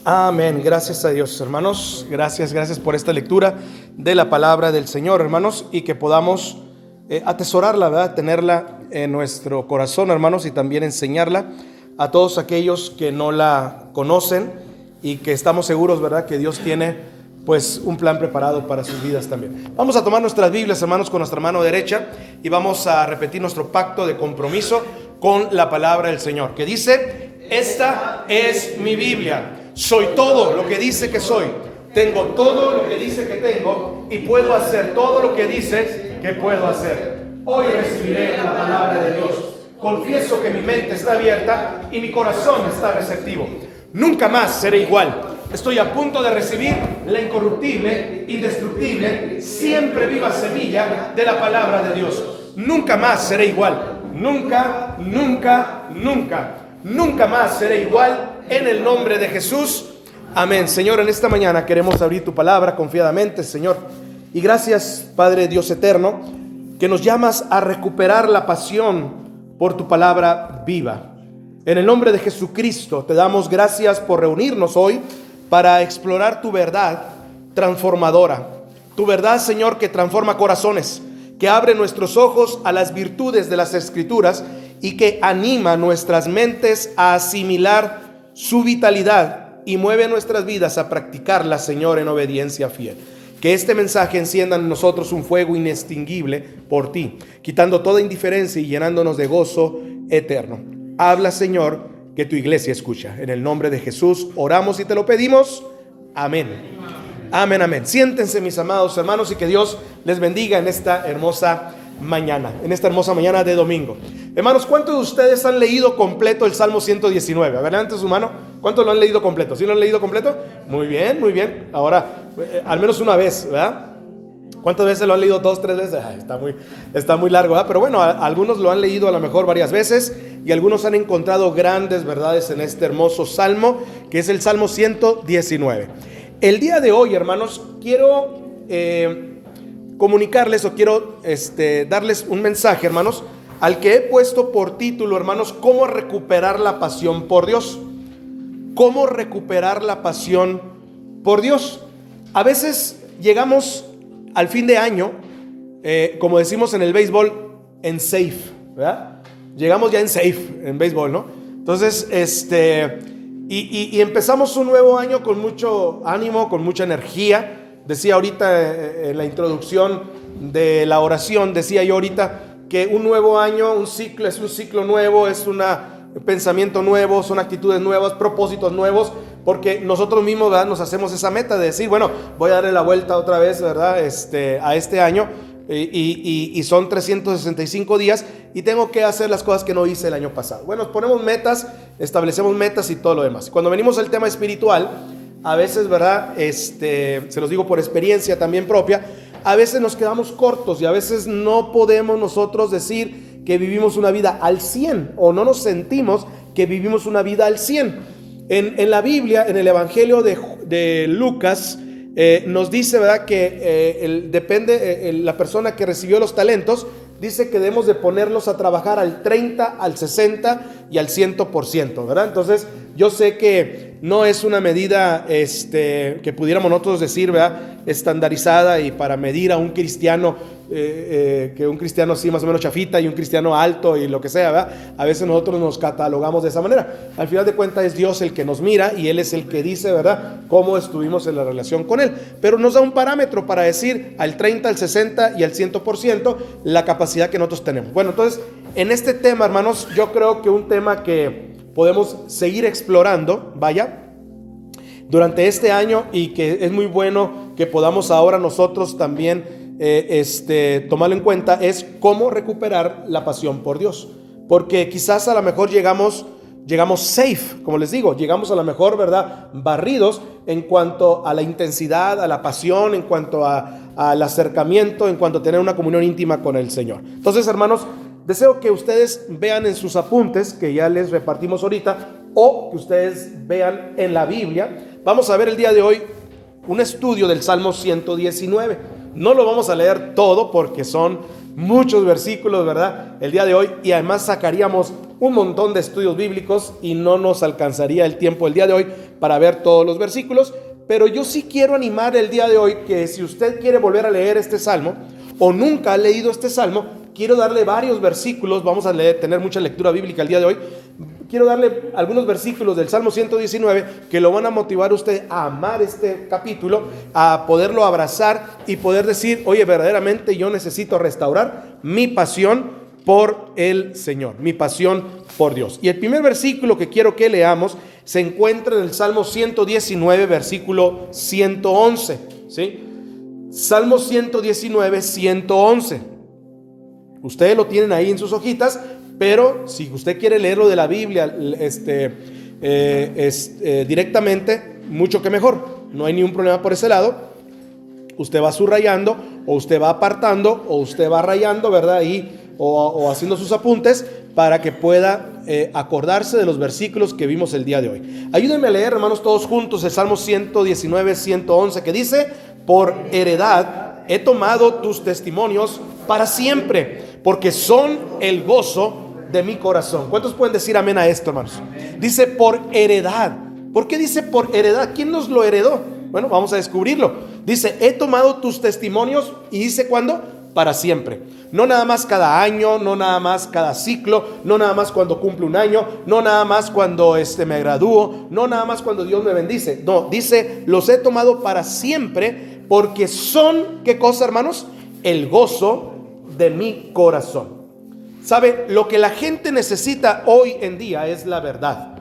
Amén. Gracias a Dios, hermanos. Gracias por esta lectura de la palabra del Señor, hermanos, y que podamos atesorarla, ¿verdad? Tenerla en nuestro corazón, hermanos, y también enseñarla a todos aquellos que no la conocen y que estamos seguros, ¿verdad?, que Dios tiene pues un plan preparado para sus vidas también. Vamos a tomar nuestras Biblias, hermanos, con nuestra mano derecha y vamos a repetir nuestro pacto de compromiso con la palabra del Señor, que dice: esta es mi Biblia. Soy todo lo que dice que soy, tengo todo lo que dice que tengo y puedo hacer todo lo que dice que puedo hacer. Hoy recibiré la palabra de Dios. Confieso que mi mente está abierta y mi corazón está receptivo. Nunca más seré igual. Estoy a punto de recibir la incorruptible, indestructible, siempre viva semilla de la palabra de Dios. Nunca más seré igual. Nunca más seré igual. En el nombre de Jesús, amén. Señor, en esta mañana queremos abrir tu palabra confiadamente, Señor. Y gracias, Padre Dios eterno, que nos llamas a recuperar la pasión por tu palabra viva. En el nombre de Jesucristo te damos gracias por reunirnos hoy para explorar tu verdad transformadora. Tu verdad, Señor, que transforma corazones, que abre nuestros ojos a las virtudes de las Escrituras y que anima nuestras mentes a asimilar su vitalidad y mueve nuestras vidas a practicarla, Señor, en obediencia fiel. Que este mensaje encienda en nosotros un fuego inextinguible por ti, quitando toda indiferencia y llenándonos de gozo eterno. Habla, Señor, que tu iglesia escucha. En el nombre de Jesús oramos y te lo pedimos. Amén. Amén, amén. Siéntense, mis amados hermanos, y que Dios les bendiga en esta hermosa mañana, de domingo. Hermanos, ¿cuántos de ustedes han leído completo el Salmo 119? A ver, levanten su mano. ¿Cuántos lo han leído completo? ¿Sí lo han leído completo? Muy bien, muy bien. Ahora, al menos una vez, ¿verdad? ¿Cuántas veces lo han leído? 2, 3 veces. Está muy largo, ¿verdad? Pero bueno, algunos lo han leído a lo mejor varias veces y algunos han encontrado grandes verdades en este hermoso salmo, que es el Salmo 119. El día de hoy, hermanos, quiero comunicarles o quiero darles un mensaje, hermanos, al que he puesto por título, hermanos, ¿cómo recuperar la pasión por Dios? ¿Cómo recuperar la pasión por Dios? A veces llegamos al fin de año, como decimos en el béisbol, en safe, ¿verdad? Llegamos ya en safe, en béisbol, ¿no? Entonces, y empezamos un nuevo año con mucho ánimo, con mucha energía. Decía ahorita en la introducción de la oración, decía yo ahorita que un nuevo año, un ciclo, es un ciclo nuevo, es un pensamiento nuevo, son actitudes nuevas, propósitos nuevos, porque nosotros mismos, ¿verdad?, nos hacemos esa meta de decir, bueno, voy a darle la vuelta otra vez, ¿verdad?, a este año, y son 365 días y tengo que hacer las cosas que no hice el año pasado. Bueno, ponemos metas, establecemos metas y todo lo demás. Cuando venimos al tema espiritual, a veces, ¿verdad?, se los digo por experiencia también propia, a veces nos quedamos cortos y a veces no podemos nosotros decir que vivimos una vida al 100 o no nos sentimos que vivimos una vida al 100. En la Biblia, en el Evangelio de Lucas, nos dice, ¿verdad?, que la persona que recibió los talentos, dice que debemos de ponerlos a trabajar al 30, al 60 y al 100%, ¿verdad? Entonces, yo sé que no es una medida que pudiéramos nosotros decir, ¿verdad?, estandarizada y para medir a un cristiano, que un cristiano así más o menos chafita y un cristiano alto y lo que sea, ¿verdad? A veces nosotros nos catalogamos de esa manera. Al final de cuentas es Dios el que nos mira y Él es el que dice, ¿verdad?, cómo estuvimos en la relación con Él. Pero nos da un parámetro para decir al 30, al 60 y al 100% la capacidad que nosotros tenemos. Bueno, entonces, en este tema, hermanos, yo creo que un tema que podemos seguir explorando, durante este año, y que es muy bueno que podamos ahora nosotros también tomarlo en cuenta, es cómo recuperar la pasión por Dios. Porque quizás a lo mejor llegamos safe, como les digo, llegamos a lo mejor, ¿verdad?, barridos en cuanto a la intensidad, a la pasión, en cuanto al acercamiento, en cuanto a tener una comunión íntima con el Señor. Entonces, hermanos, deseo que ustedes vean en sus apuntes, que ya les repartimos ahorita, o que ustedes vean en la Biblia. Vamos a ver el día de hoy un estudio del Salmo 119. No lo vamos a leer todo porque son muchos versículos, ¿verdad?, el día de hoy, y además sacaríamos un montón de estudios bíblicos y no nos alcanzaría el tiempo el día de hoy para ver todos los versículos, pero yo sí quiero animar el día de hoy que si usted quiere volver a leer este salmo o nunca ha leído este salmo, quiero darle varios versículos. Vamos a tener mucha lectura bíblica el día de hoy. Quiero darle algunos versículos del Salmo 119 que lo van a motivar a usted a amar este capítulo, a poderlo abrazar y poder decir, oye, verdaderamente yo necesito restaurar mi pasión por el Señor, mi pasión por Dios. Y el primer versículo que quiero que leamos se encuentra en el Salmo 119, versículo 111, ¿sí? Salmo 119, 111. Ustedes lo tienen ahí en sus hojitas, pero si usted quiere leerlo de la Biblia directamente, mucho que mejor. No hay ningún problema por ese lado. Usted va subrayando, o usted va apartando, o usted va rayando, ¿verdad? O haciendo sus apuntes para que pueda acordarse de los versículos que vimos el día de hoy. Ayúdenme a leer, hermanos, todos juntos el Salmo 119, 111, que dice: por heredad he tomado tus testimonios para siempre, porque son el gozo de mi corazón. ¿Cuántos pueden decir amén a esto, hermanos? Amén. Dice por heredad. ¿Por qué dice por heredad? ¿Quién nos lo heredó? Bueno, vamos a descubrirlo. Dice, he tomado tus testimonios, y dice ¿cuándo? Para siempre. No nada más cada año, no nada más cada ciclo, no nada más cuando cumple un año, no nada más cuando me gradúo, no nada más cuando Dios me bendice. No, dice, los he tomado para siempre, porque son, ¿qué cosa, hermanos? El gozo de mi corazón. ¿Sabe? Lo que la gente necesita hoy en día es la verdad.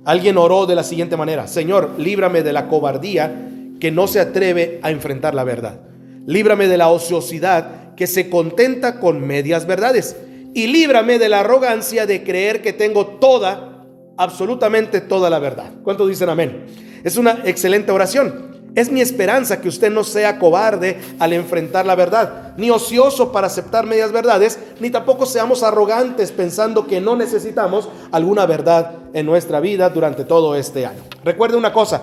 Alguien oró de la siguiente manera: Señor, líbrame de la cobardía que no se atreve a enfrentar la verdad. Líbrame de la ociosidad que se contenta con medias verdades. Y líbrame de la arrogancia de creer que tengo toda, absolutamente toda la verdad. ¿Cuántos dicen amén? Es una excelente oración. Es mi esperanza que usted no sea cobarde al enfrentar la verdad, ni ocioso para aceptar medias verdades, ni tampoco seamos arrogantes pensando que no necesitamos alguna verdad en nuestra vida durante todo este año. Recuerde una cosa: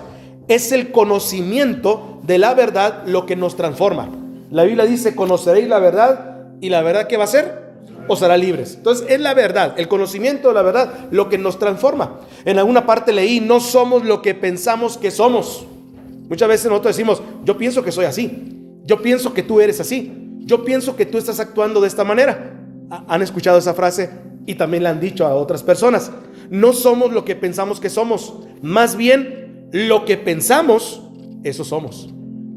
es el conocimiento de la verdad lo que nos transforma. La Biblia dice: conoceréis la verdad, y la verdad, ¿qué va a hacer? Os hará libres. Entonces es la verdad, el conocimiento de la verdad lo que nos transforma. En alguna parte leí: no somos lo que pensamos que somos. Muchas veces nosotros decimos: yo pienso que soy así, yo pienso que tú eres así, yo pienso que tú estás actuando de esta manera. ¿Han escuchado esa frase? Y también la han dicho a otras personas. No somos lo que pensamos que somos, más bien lo que pensamos, eso somos.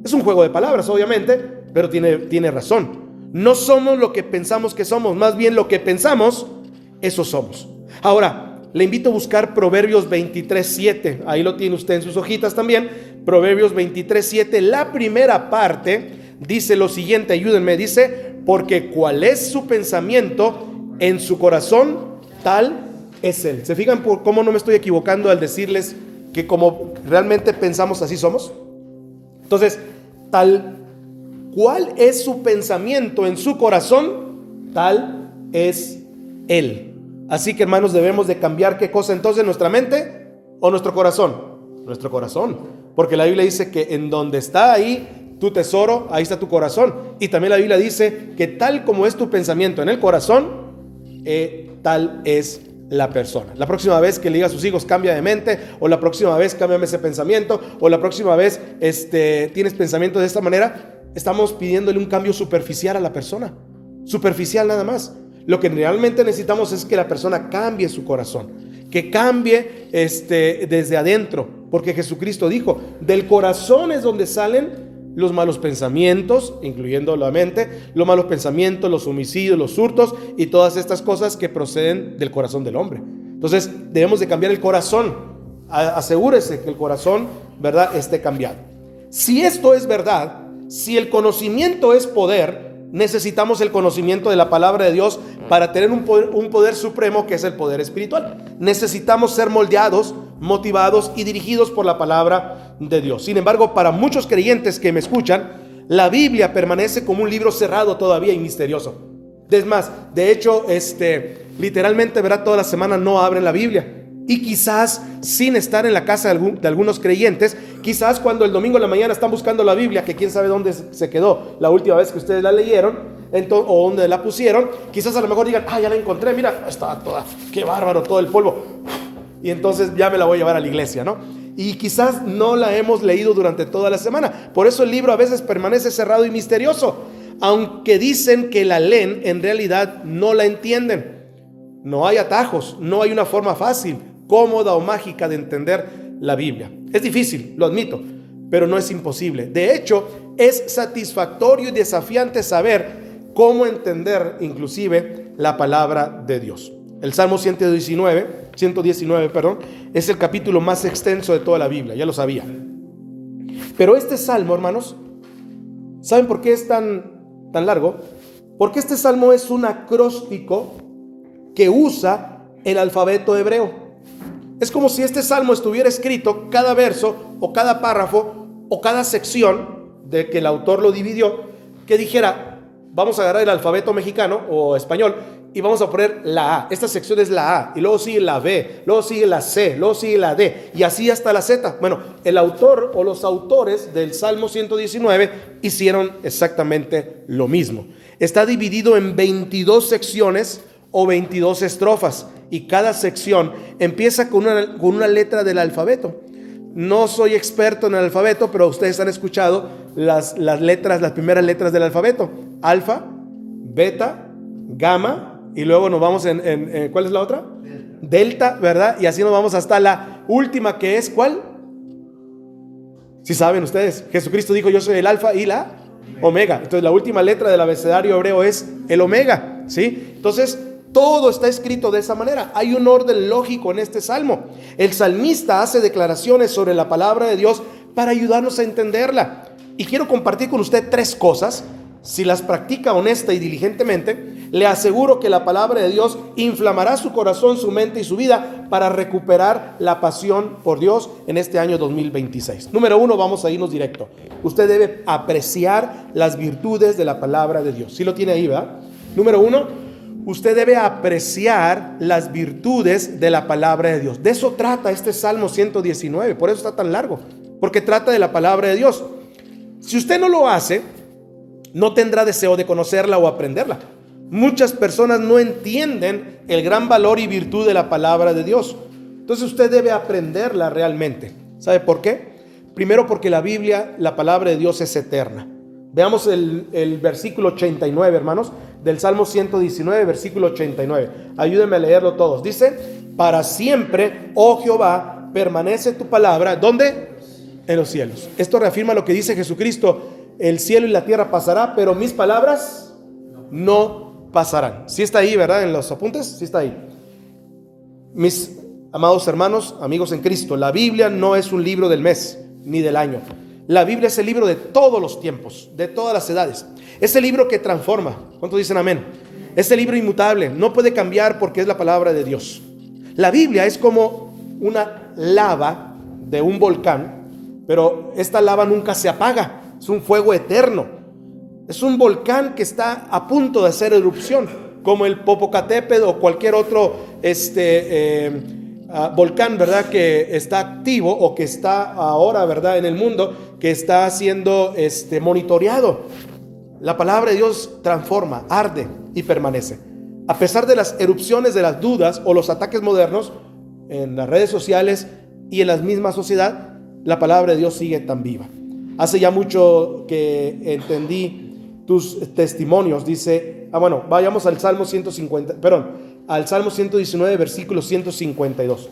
Es un juego de palabras, obviamente, pero tiene razón. No somos lo que pensamos que somos, más bien lo que pensamos, eso somos. Ahora, le invito a buscar Proverbios 23:7. Ahí lo tiene usted en sus hojitas también. Proverbios 23:7. La primera parte dice lo siguiente, ayúdenme, dice: porque cuál es su pensamiento en su corazón, tal es él. ¿Se fijan por cómo no me estoy equivocando al decirles que como realmente pensamos, así somos? Entonces, tal cual es su pensamiento en su corazón, tal es él. Así que, hermanos, debemos de cambiar ¿qué cosa entonces? ¿Nuestra mente o nuestro corazón? Nuestro corazón, porque la Biblia dice que en donde está ahí tu tesoro, ahí está tu corazón. Y también la Biblia dice que tal como es tu pensamiento en el corazón, tal es la persona. La próxima vez que le diga a sus hijos: cambia de mente, o la próxima vez cámbiame ese pensamiento, o la próxima vez tienes pensamiento de esta manera, estamos pidiéndole un cambio superficial a la persona, superficial nada más. Lo que realmente necesitamos es que la persona cambie su corazón, que cambie desde adentro, porque Jesucristo dijo: del corazón es donde salen los malos pensamientos, incluyendo la mente, los malos pensamientos, los homicidios, los hurtos y todas estas cosas que proceden del corazón del hombre. Entonces debemos de cambiar el corazón. Asegúrese que el corazón, ¿verdad?, esté cambiado. Si esto es verdad, si el conocimiento es poder, necesitamos el conocimiento de la palabra de Dios para tener un poder supremo, que es el poder espiritual. Necesitamos ser moldeados, motivados y dirigidos por la palabra de Dios. Sin embargo, para muchos creyentes que me escuchan, la Biblia permanece como un libro cerrado todavía y misterioso. Es más, de hecho, literalmente, ¿verdad?, toda la semana no abren la Biblia. Y quizás sin estar en la casa de algunos creyentes, quizás cuando el domingo en la mañana están buscando la Biblia, que quién sabe dónde se quedó la última vez que ustedes la leyeron, entonces, o donde la pusieron, quizás a lo mejor digan, ya la encontré, mira, está toda, qué bárbaro, todo el polvo, y entonces ya me la voy a llevar a la iglesia, ¿no? Y quizás no la hemos leído durante toda la semana. Por eso el libro a veces permanece cerrado y misterioso. Aunque dicen que la leen, en realidad no la entienden. No hay atajos, no hay una forma fácil, cómoda o mágica de entender la Biblia. Es difícil, lo admito, pero no es imposible. De hecho, es satisfactorio y desafiante saber cómo entender inclusive la palabra de Dios. El Salmo 119, es el capítulo más extenso de toda la Biblia, ya lo sabía. Pero este salmo, hermanos, ¿saben por qué es tan largo? Porque este salmo es un acróstico que usa el alfabeto hebreo. Es como si este salmo estuviera escrito, cada verso o cada párrafo o cada sección de que el autor lo dividió, que dijera, vamos a agarrar el alfabeto mexicano o español y vamos a poner la A. Esta sección es la A, y luego sigue la B, luego sigue la C, luego sigue la D, y así hasta la Z. Bueno, el autor o los autores del Salmo 119 hicieron exactamente lo mismo. Está dividido en 22 secciones o 22 estrofas, y cada sección empieza con una letra del alfabeto. No soy experto en el alfabeto, pero ustedes han escuchado las primeras letras del alfabeto: alfa, beta, gamma, y luego nos vamos en ¿cuál es la otra? Delta, ¿verdad? Y así nos vamos hasta la última, que es ¿cuál? Si saben ustedes, Jesucristo dijo, yo soy el alfa y la omega. Entonces la última letra del abecedario hebreo es el omega, ¿sí? Entonces todo está escrito de esa manera. Hay un orden lógico en este salmo. El salmista hace declaraciones sobre la palabra de Dios para ayudarnos a entenderla. Y quiero compartir con usted 3 cosas. Si las practica honesta y diligentemente, le aseguro que la palabra de Dios inflamará su corazón, su mente y su vida para recuperar la pasión por Dios en este año 2026. Número 1, vamos a irnos directo. Usted debe apreciar las virtudes de la palabra de Dios. ¿Sí lo tiene ahí, verdad? Número 1, usted debe apreciar las virtudes de la palabra de Dios. De eso trata este Salmo 119, por eso está tan largo, porque trata de la palabra de Dios. Si usted no lo hace, no tendrá deseo de conocerla o aprenderla. Muchas personas no entienden el gran valor y virtud de la palabra de Dios. Entonces usted debe aprenderla realmente. ¿Sabe por qué? Primero, porque la Biblia, la palabra de Dios, es eterna. Veamos el versículo 89, hermanos, del Salmo 119, versículo 89. Ayúdenme a leerlo todos. Dice, para siempre, oh Jehová, permanece tu palabra. ¿Dónde? En los cielos. Esto reafirma lo que dice Jesucristo: el cielo y la tierra pasará, pero mis palabras no pasarán. Sí está ahí, ¿verdad? En los apuntes, sí está ahí. Mis amados hermanos, amigos en Cristo, la Biblia no es un libro del mes ni del año. La Biblia es el libro de todos los tiempos, de todas las edades. Es el libro que transforma. ¿Cuántos dicen amén? Es el libro inmutable, no puede cambiar porque es la palabra de Dios. La Biblia es como una lava de un volcán, pero esta lava nunca se apaga. Es un fuego eterno. Es un volcán que está a punto de hacer erupción, como el Popocatépetl o cualquier otro volcán, ¿verdad? Que está activo o que está ahora, ¿verdad? En el mundo, que está siendo monitoreado. La palabra de Dios transforma, arde y permanece. A pesar de las erupciones de las dudas o los ataques modernos en las redes sociales y en la misma sociedad, la palabra de Dios sigue tan viva. Hace ya mucho que entendí tus testimonios. Dice, vayamos al Salmo 119, versículo 152.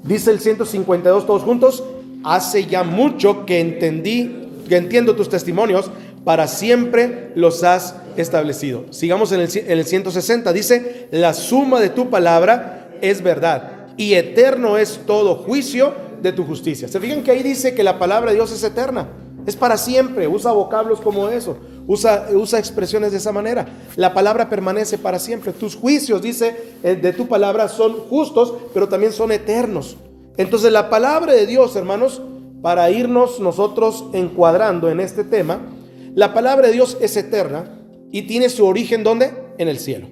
Dice el 152 todos juntos: hace ya mucho que entiendo tus testimonios, para siempre los has establecido. Sigamos en el 160, dice, la suma de tu palabra es verdad, y eterno es todo juicio de tu justicia. ¿Se fijan que ahí dice que la palabra de Dios es eterna? Es para siempre. Usa vocablos como eso, usa expresiones de esa manera. La palabra permanece para siempre. Tus juicios, dice, de tu palabra son justos, pero también son eternos. Entonces la palabra de Dios, hermanos, para irnos nosotros encuadrando en este tema, la palabra de Dios es eterna y tiene su origen, ¿dónde? En el cielo.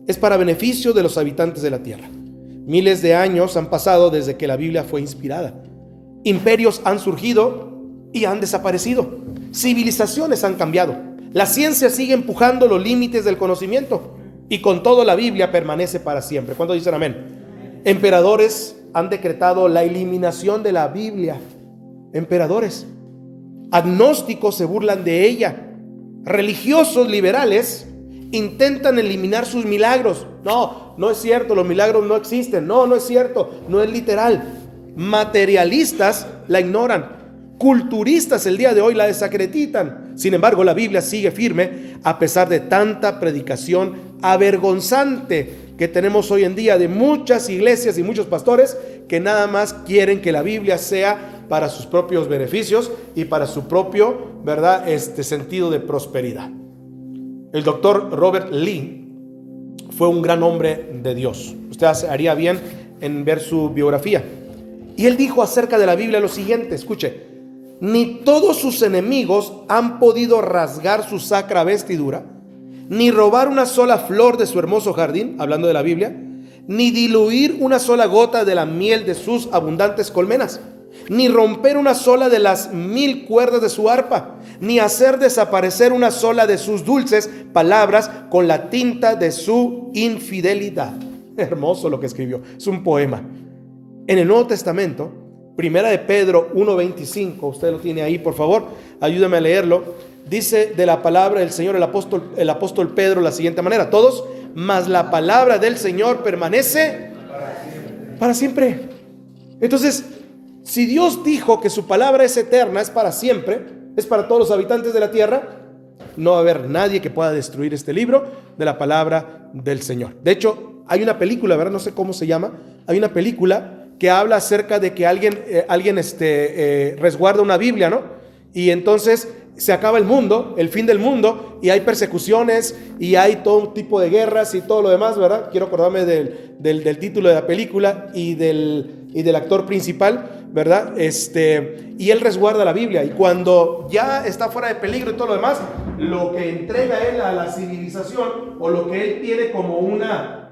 Es para beneficio de los habitantes de la tierra. Miles de años han pasado desde que la Biblia fue inspirada. Imperios han surgido y han desaparecido. Civilizaciones han cambiado. La ciencia sigue empujando los límites del conocimiento y con todo la Biblia permanece para siempre. ¿Cuántos dicen amén? Emperadores han decretado la eliminación de la Biblia. Emperadores. Agnósticos se burlan de ella. Religiosos liberales intentan eliminar sus milagros. No, no es cierto, los milagros no existen. No, no es cierto, no es literal. Materialistas la ignoran. Culturistas el día de hoy la desacreditan. Sin embargo, la Biblia sigue firme a pesar de tanta predicación avergonzante que tenemos hoy en día de muchas iglesias y muchos pastores que nada más quieren que la Biblia sea para sus propios beneficios y para su propio, ¿verdad?, sentido de prosperidad. El doctor Robert Lee fue un gran hombre de Dios. Usted haría bien en ver su biografía. Y él dijo acerca de la Biblia lo siguiente, escuche: ni todos sus enemigos han podido rasgar su sacra vestidura, ni robar una sola flor de su hermoso jardín, hablando de la Biblia, ni diluir una sola gota de la miel de sus abundantes colmenas, ni romper una sola de las 1000 cuerdas de su arpa, ni hacer desaparecer una sola de sus dulces palabras con la tinta de su infidelidad. Hermoso lo que escribió, es un poema. En el Nuevo Testamento, Primera de Pedro 1:25, usted lo tiene ahí, por favor, ayúdame a leerlo. Dice de la palabra del Señor el apóstol Pedro la siguiente manera: todos, mas la palabra del Señor permanece para siempre. Entonces, si Dios dijo que su palabra es eterna, es para siempre, es para todos los habitantes de la tierra, no va a haber nadie que pueda destruir este libro de la palabra del Señor. De hecho, hay una película, ¿verdad? No sé cómo se llama. Hay una película que habla acerca de que alguien resguarda una Biblia, ¿no? Y entonces se acaba el mundo, el fin del mundo, y hay persecuciones, y hay todo tipo de guerras y todo lo demás, ¿verdad? Quiero acordarme del título de la película y del actor principal, ¿verdad? Y él resguarda la Biblia, y cuando ya está fuera de peligro y todo lo demás, lo que entrega él a la civilización, o lo que él tiene como una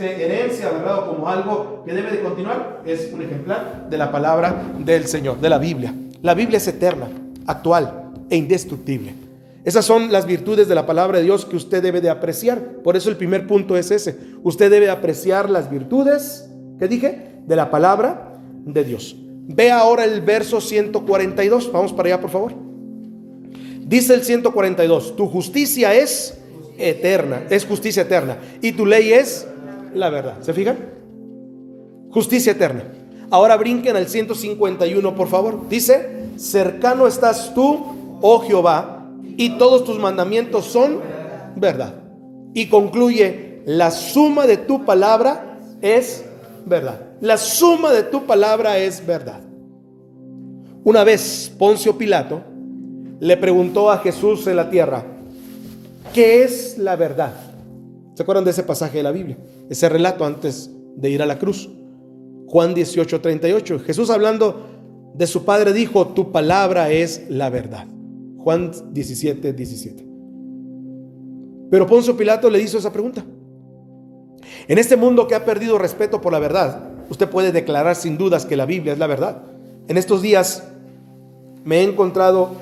herencia, ¿verdad?, o como algo que debe de continuar, es un ejemplar de la palabra del Señor, de la Biblia. La Biblia es eterna, actual e indestructible. Esas son las virtudes de la palabra de Dios que usted debe de apreciar. Por eso el primer punto es ese: usted debe apreciar las virtudes, ¿qué dije?, de la palabra de Dios. Vea ahora el verso 142, vamos para allá, por favor. Dice el 142: tu justicia es eterna, es justicia eterna, y tu ley es la verdad. ¿Se fijan? Justicia eterna. Ahora brinquen al 151, por favor. Dice: cercano estás tú, oh Jehová, y todos tus mandamientos son verdad. Y concluye: la suma de tu palabra es verdad. La suma de tu palabra es verdad. Una vez Poncio Pilato le preguntó a Jesús en la tierra: ¿qué es la verdad? ¿Se acuerdan de ese pasaje de la Biblia? Ese relato antes de ir a la cruz. Juan 18:38. Jesús, hablando de su Padre, dijo: tu palabra es la verdad. Juan 17:17. Pero Poncio Pilato le hizo esa pregunta. En este mundo que ha perdido respeto por la verdad, usted puede declarar sin dudas que la Biblia es la verdad. En estos días me he encontrado,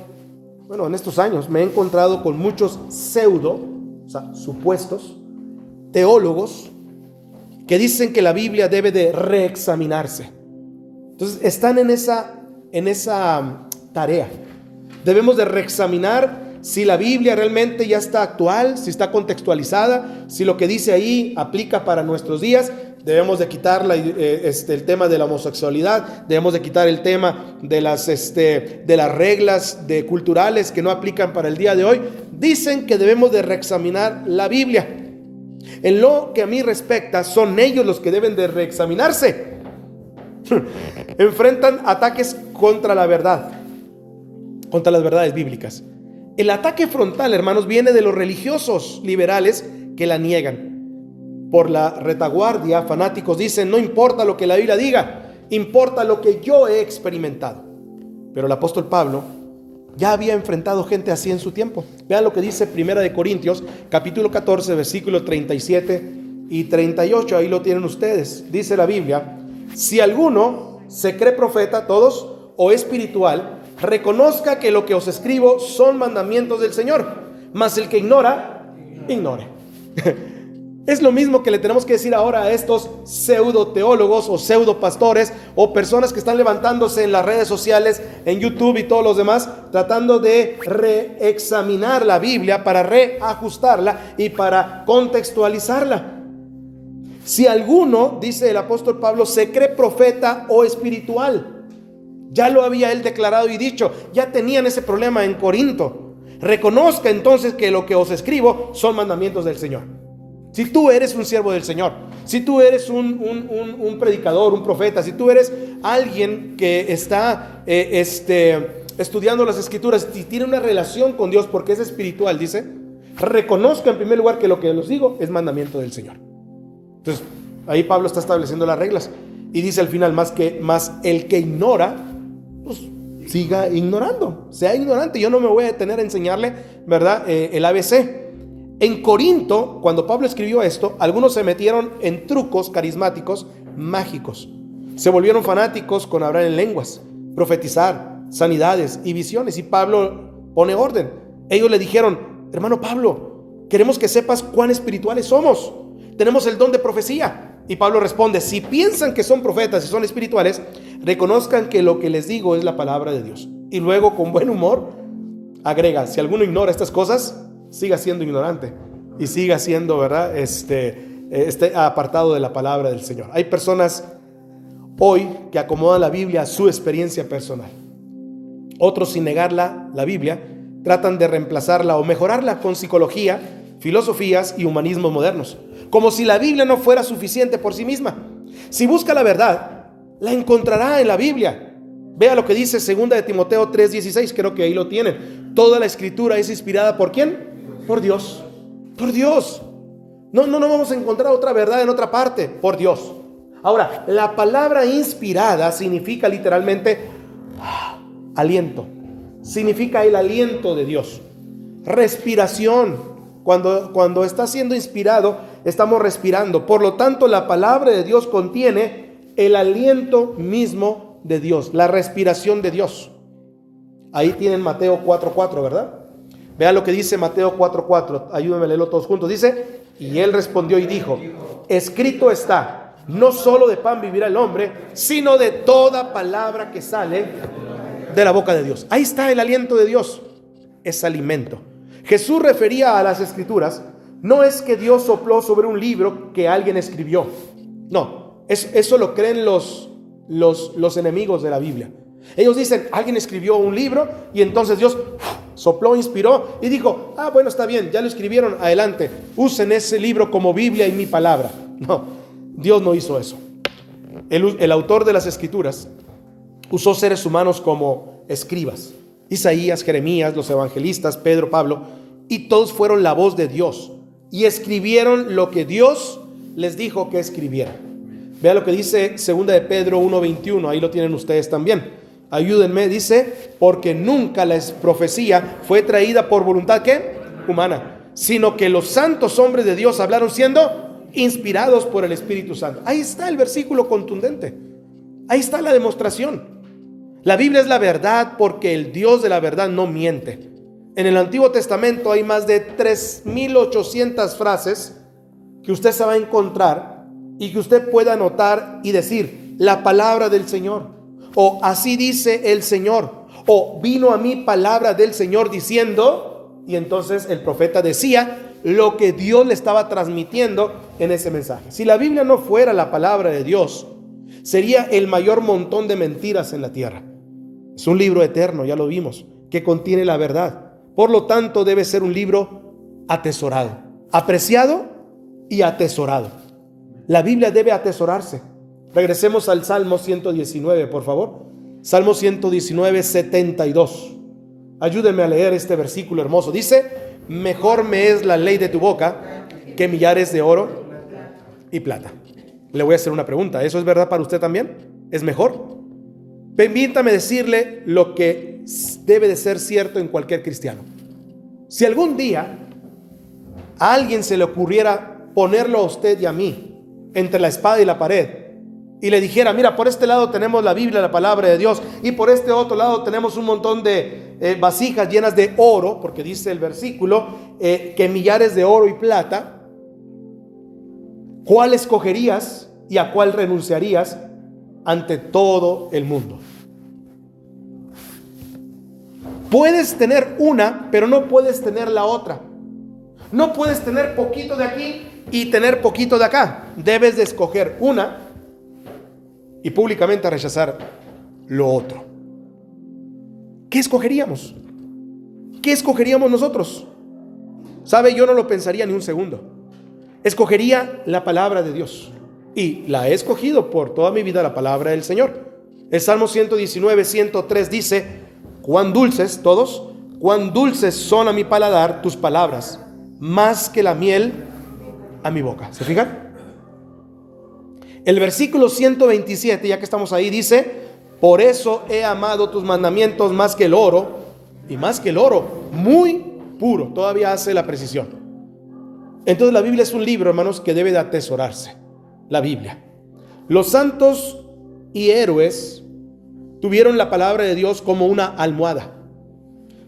en estos años me he encontrado con muchos supuestos teólogos que dicen que la Biblia debe de reexaminarse. Entonces están en esa tarea. Debemos de reexaminar si la Biblia realmente ya está actual, si está contextualizada, si lo que dice ahí aplica para nuestros días. Debemos de quitar el tema de la homosexualidad, debemos de quitar el tema de las reglas culturales que no aplican para el día de hoy. Dicen que debemos de reexaminar la Biblia. En lo que a mí respecta, son ellos los que deben de reexaminarse. Enfrentan ataques contra la verdad, contra las verdades bíblicas. El ataque frontal, hermanos, viene de los religiosos liberales que la niegan. Por la retaguardia, fanáticos dicen: no importa lo que la Biblia diga, importa lo que yo he experimentado. Pero el apóstol Pablo ya había enfrentado gente así en su tiempo. Vean lo que dice Primera de Corintios, capítulo 14, versículos 37 y 38. Ahí lo tienen ustedes. Dice la Biblia: si alguno se cree profeta, todos, o espiritual, reconozca que lo que os escribo son mandamientos del Señor, mas el que ignora, ignore. Es lo mismo que le tenemos que decir ahora a estos pseudo teólogos o pseudo pastores o personas que están levantándose en las redes sociales, en YouTube y todos los demás, tratando de reexaminar la Biblia para reajustarla y para contextualizarla. Si alguno, dice el apóstol Pablo, se cree profeta o espiritual, ya lo había él declarado y dicho, ya tenían ese problema en Corinto. Reconozca entonces que lo que os escribo son mandamientos del Señor. Si tú eres un siervo del Señor, si tú eres un predicador, un profeta, si tú eres alguien que está estudiando las Escrituras y tiene una relación con Dios porque es espiritual, dice, reconozca en primer lugar que lo que les digo es mandamiento del Señor. Entonces, ahí Pablo está estableciendo las reglas y dice al final, más el que ignora, pues siga ignorando, sea ignorante. Yo no me voy a detener a enseñarle, ¿verdad? El ABC. En Corinto, cuando Pablo escribió esto, algunos se metieron en trucos carismáticos mágicos. Se volvieron fanáticos con hablar en lenguas, profetizar, sanidades y visiones. Y Pablo pone orden. Ellos le dijeron, hermano Pablo, queremos que sepas cuán espirituales somos. Tenemos el don de profecía. Y Pablo responde, si piensan que son profetas y son espirituales, reconozcan que lo que les digo es la palabra de Dios. Y luego, con buen humor, agrega, si alguno ignora estas cosas, siga siendo ignorante y siga siendo, ¿verdad? Apartado de la palabra del Señor. Hay personas hoy que acomodan la Biblia a su experiencia personal. Otros, sin negarla, la Biblia, tratan de reemplazarla o mejorarla con psicología, filosofías y humanismos modernos, como si la Biblia no fuera suficiente por sí misma. Si busca la verdad, la encontrará en la Biblia. Vea lo que dice 2 de Timoteo 3:16, creo que ahí lo tienen. Toda la Escritura es inspirada ¿por quién? Por Dios. Por Dios. No vamos a encontrar otra verdad en otra parte. Por Dios. Ahora, la palabra inspirada significa literalmente aliento. Significa el aliento de Dios. Respiración. Cuando está siendo inspirado, estamos respirando. Por lo tanto, la palabra de Dios contiene el aliento mismo de Dios, la respiración de Dios. Ahí tienen Mateo 4:4, ¿verdad? Vean lo que dice Mateo 4:4. Ayúdenme a leerlo todos juntos. Dice, y él respondió y dijo, escrito está, no solo de pan vivirá el hombre, sino de toda palabra que sale de la boca de Dios. Ahí está el aliento de Dios. Es alimento. Jesús refería a las Escrituras. No es que Dios sopló sobre un libro que alguien escribió. No, eso lo creen los enemigos de la Biblia. Ellos dicen, alguien escribió un libro y entonces Dios sopló, inspiró y dijo, bueno, está bien, ya lo escribieron, adelante, usen ese libro como Biblia y mi palabra. No, Dios no hizo eso. El autor de las Escrituras usó seres humanos como escribas. Isaías, Jeremías, los evangelistas, Pedro, Pablo, y todos fueron la voz de Dios y escribieron lo que Dios les dijo que escribieran. Vea lo que dice 2 de Pedro 1:21, ahí lo tienen ustedes también. Ayúdenme, dice, porque nunca la profecía fue traída por voluntad ¿qué? Humana, sino que los santos hombres de Dios hablaron siendo inspirados por el Espíritu Santo. Ahí está el versículo contundente. Ahí está la demostración. La Biblia es la verdad porque el Dios de la verdad no miente. En el Antiguo Testamento hay más de 3,800 frases que usted se va a encontrar y que usted pueda anotar y decir, la palabra del Señor, o así dice el Señor, o vino a mí palabra del Señor diciendo, y entonces el profeta decía lo que Dios le estaba transmitiendo en ese mensaje. Si la Biblia no fuera la palabra de Dios, sería el mayor montón de mentiras en la tierra. Es un libro eterno, ya lo vimos, que contiene la verdad. Por lo tanto, debe ser un libro atesorado, apreciado y atesorado. La Biblia debe atesorarse. Regresemos al Salmo 119, por favor. Salmo 119, 72. Ayúdenme a leer este versículo hermoso. Dice, mejor me es la ley de tu boca que millares de oro y plata. Le voy a hacer una pregunta. ¿Eso es verdad para usted también? ¿Es mejor? Permítame decirle lo que debe de ser cierto en cualquier cristiano. Si algún día a alguien se le ocurriera ponerlo a usted y a mí entre la espada y la pared y le dijera, mira, por este lado tenemos la Biblia, la palabra de Dios, y por este otro lado tenemos un montón de vasijas llenas de oro, porque dice el versículo, que millares de oro y plata, ¿cuál escogerías y a cuál renunciarías ante todo el mundo? Puedes tener una, pero no puedes tener la otra. No puedes tener poquito de aquí y tener poquito de acá. Debes de escoger una y públicamente rechazar lo otro. ¿Qué escogeríamos? ¿Qué escogeríamos nosotros? ¿Sabe? Yo no lo pensaría ni un segundo. Escogería la palabra de Dios. Y la he escogido por toda mi vida, la palabra del Señor. El Salmo 119, 103 dice, cuán dulces, todos, cuán dulces son a mi paladar tus palabras, más que la miel a mi boca. ¿Se fijan? El versículo 127, ya que estamos ahí, dice, por eso he amado tus mandamientos más que el oro, y más que el oro, muy puro. Todavía hace la precisión. Entonces la Biblia es un libro, hermanos, que debe de atesorarse. La Biblia. Los santos y héroes tuvieron la palabra de Dios como una almohada.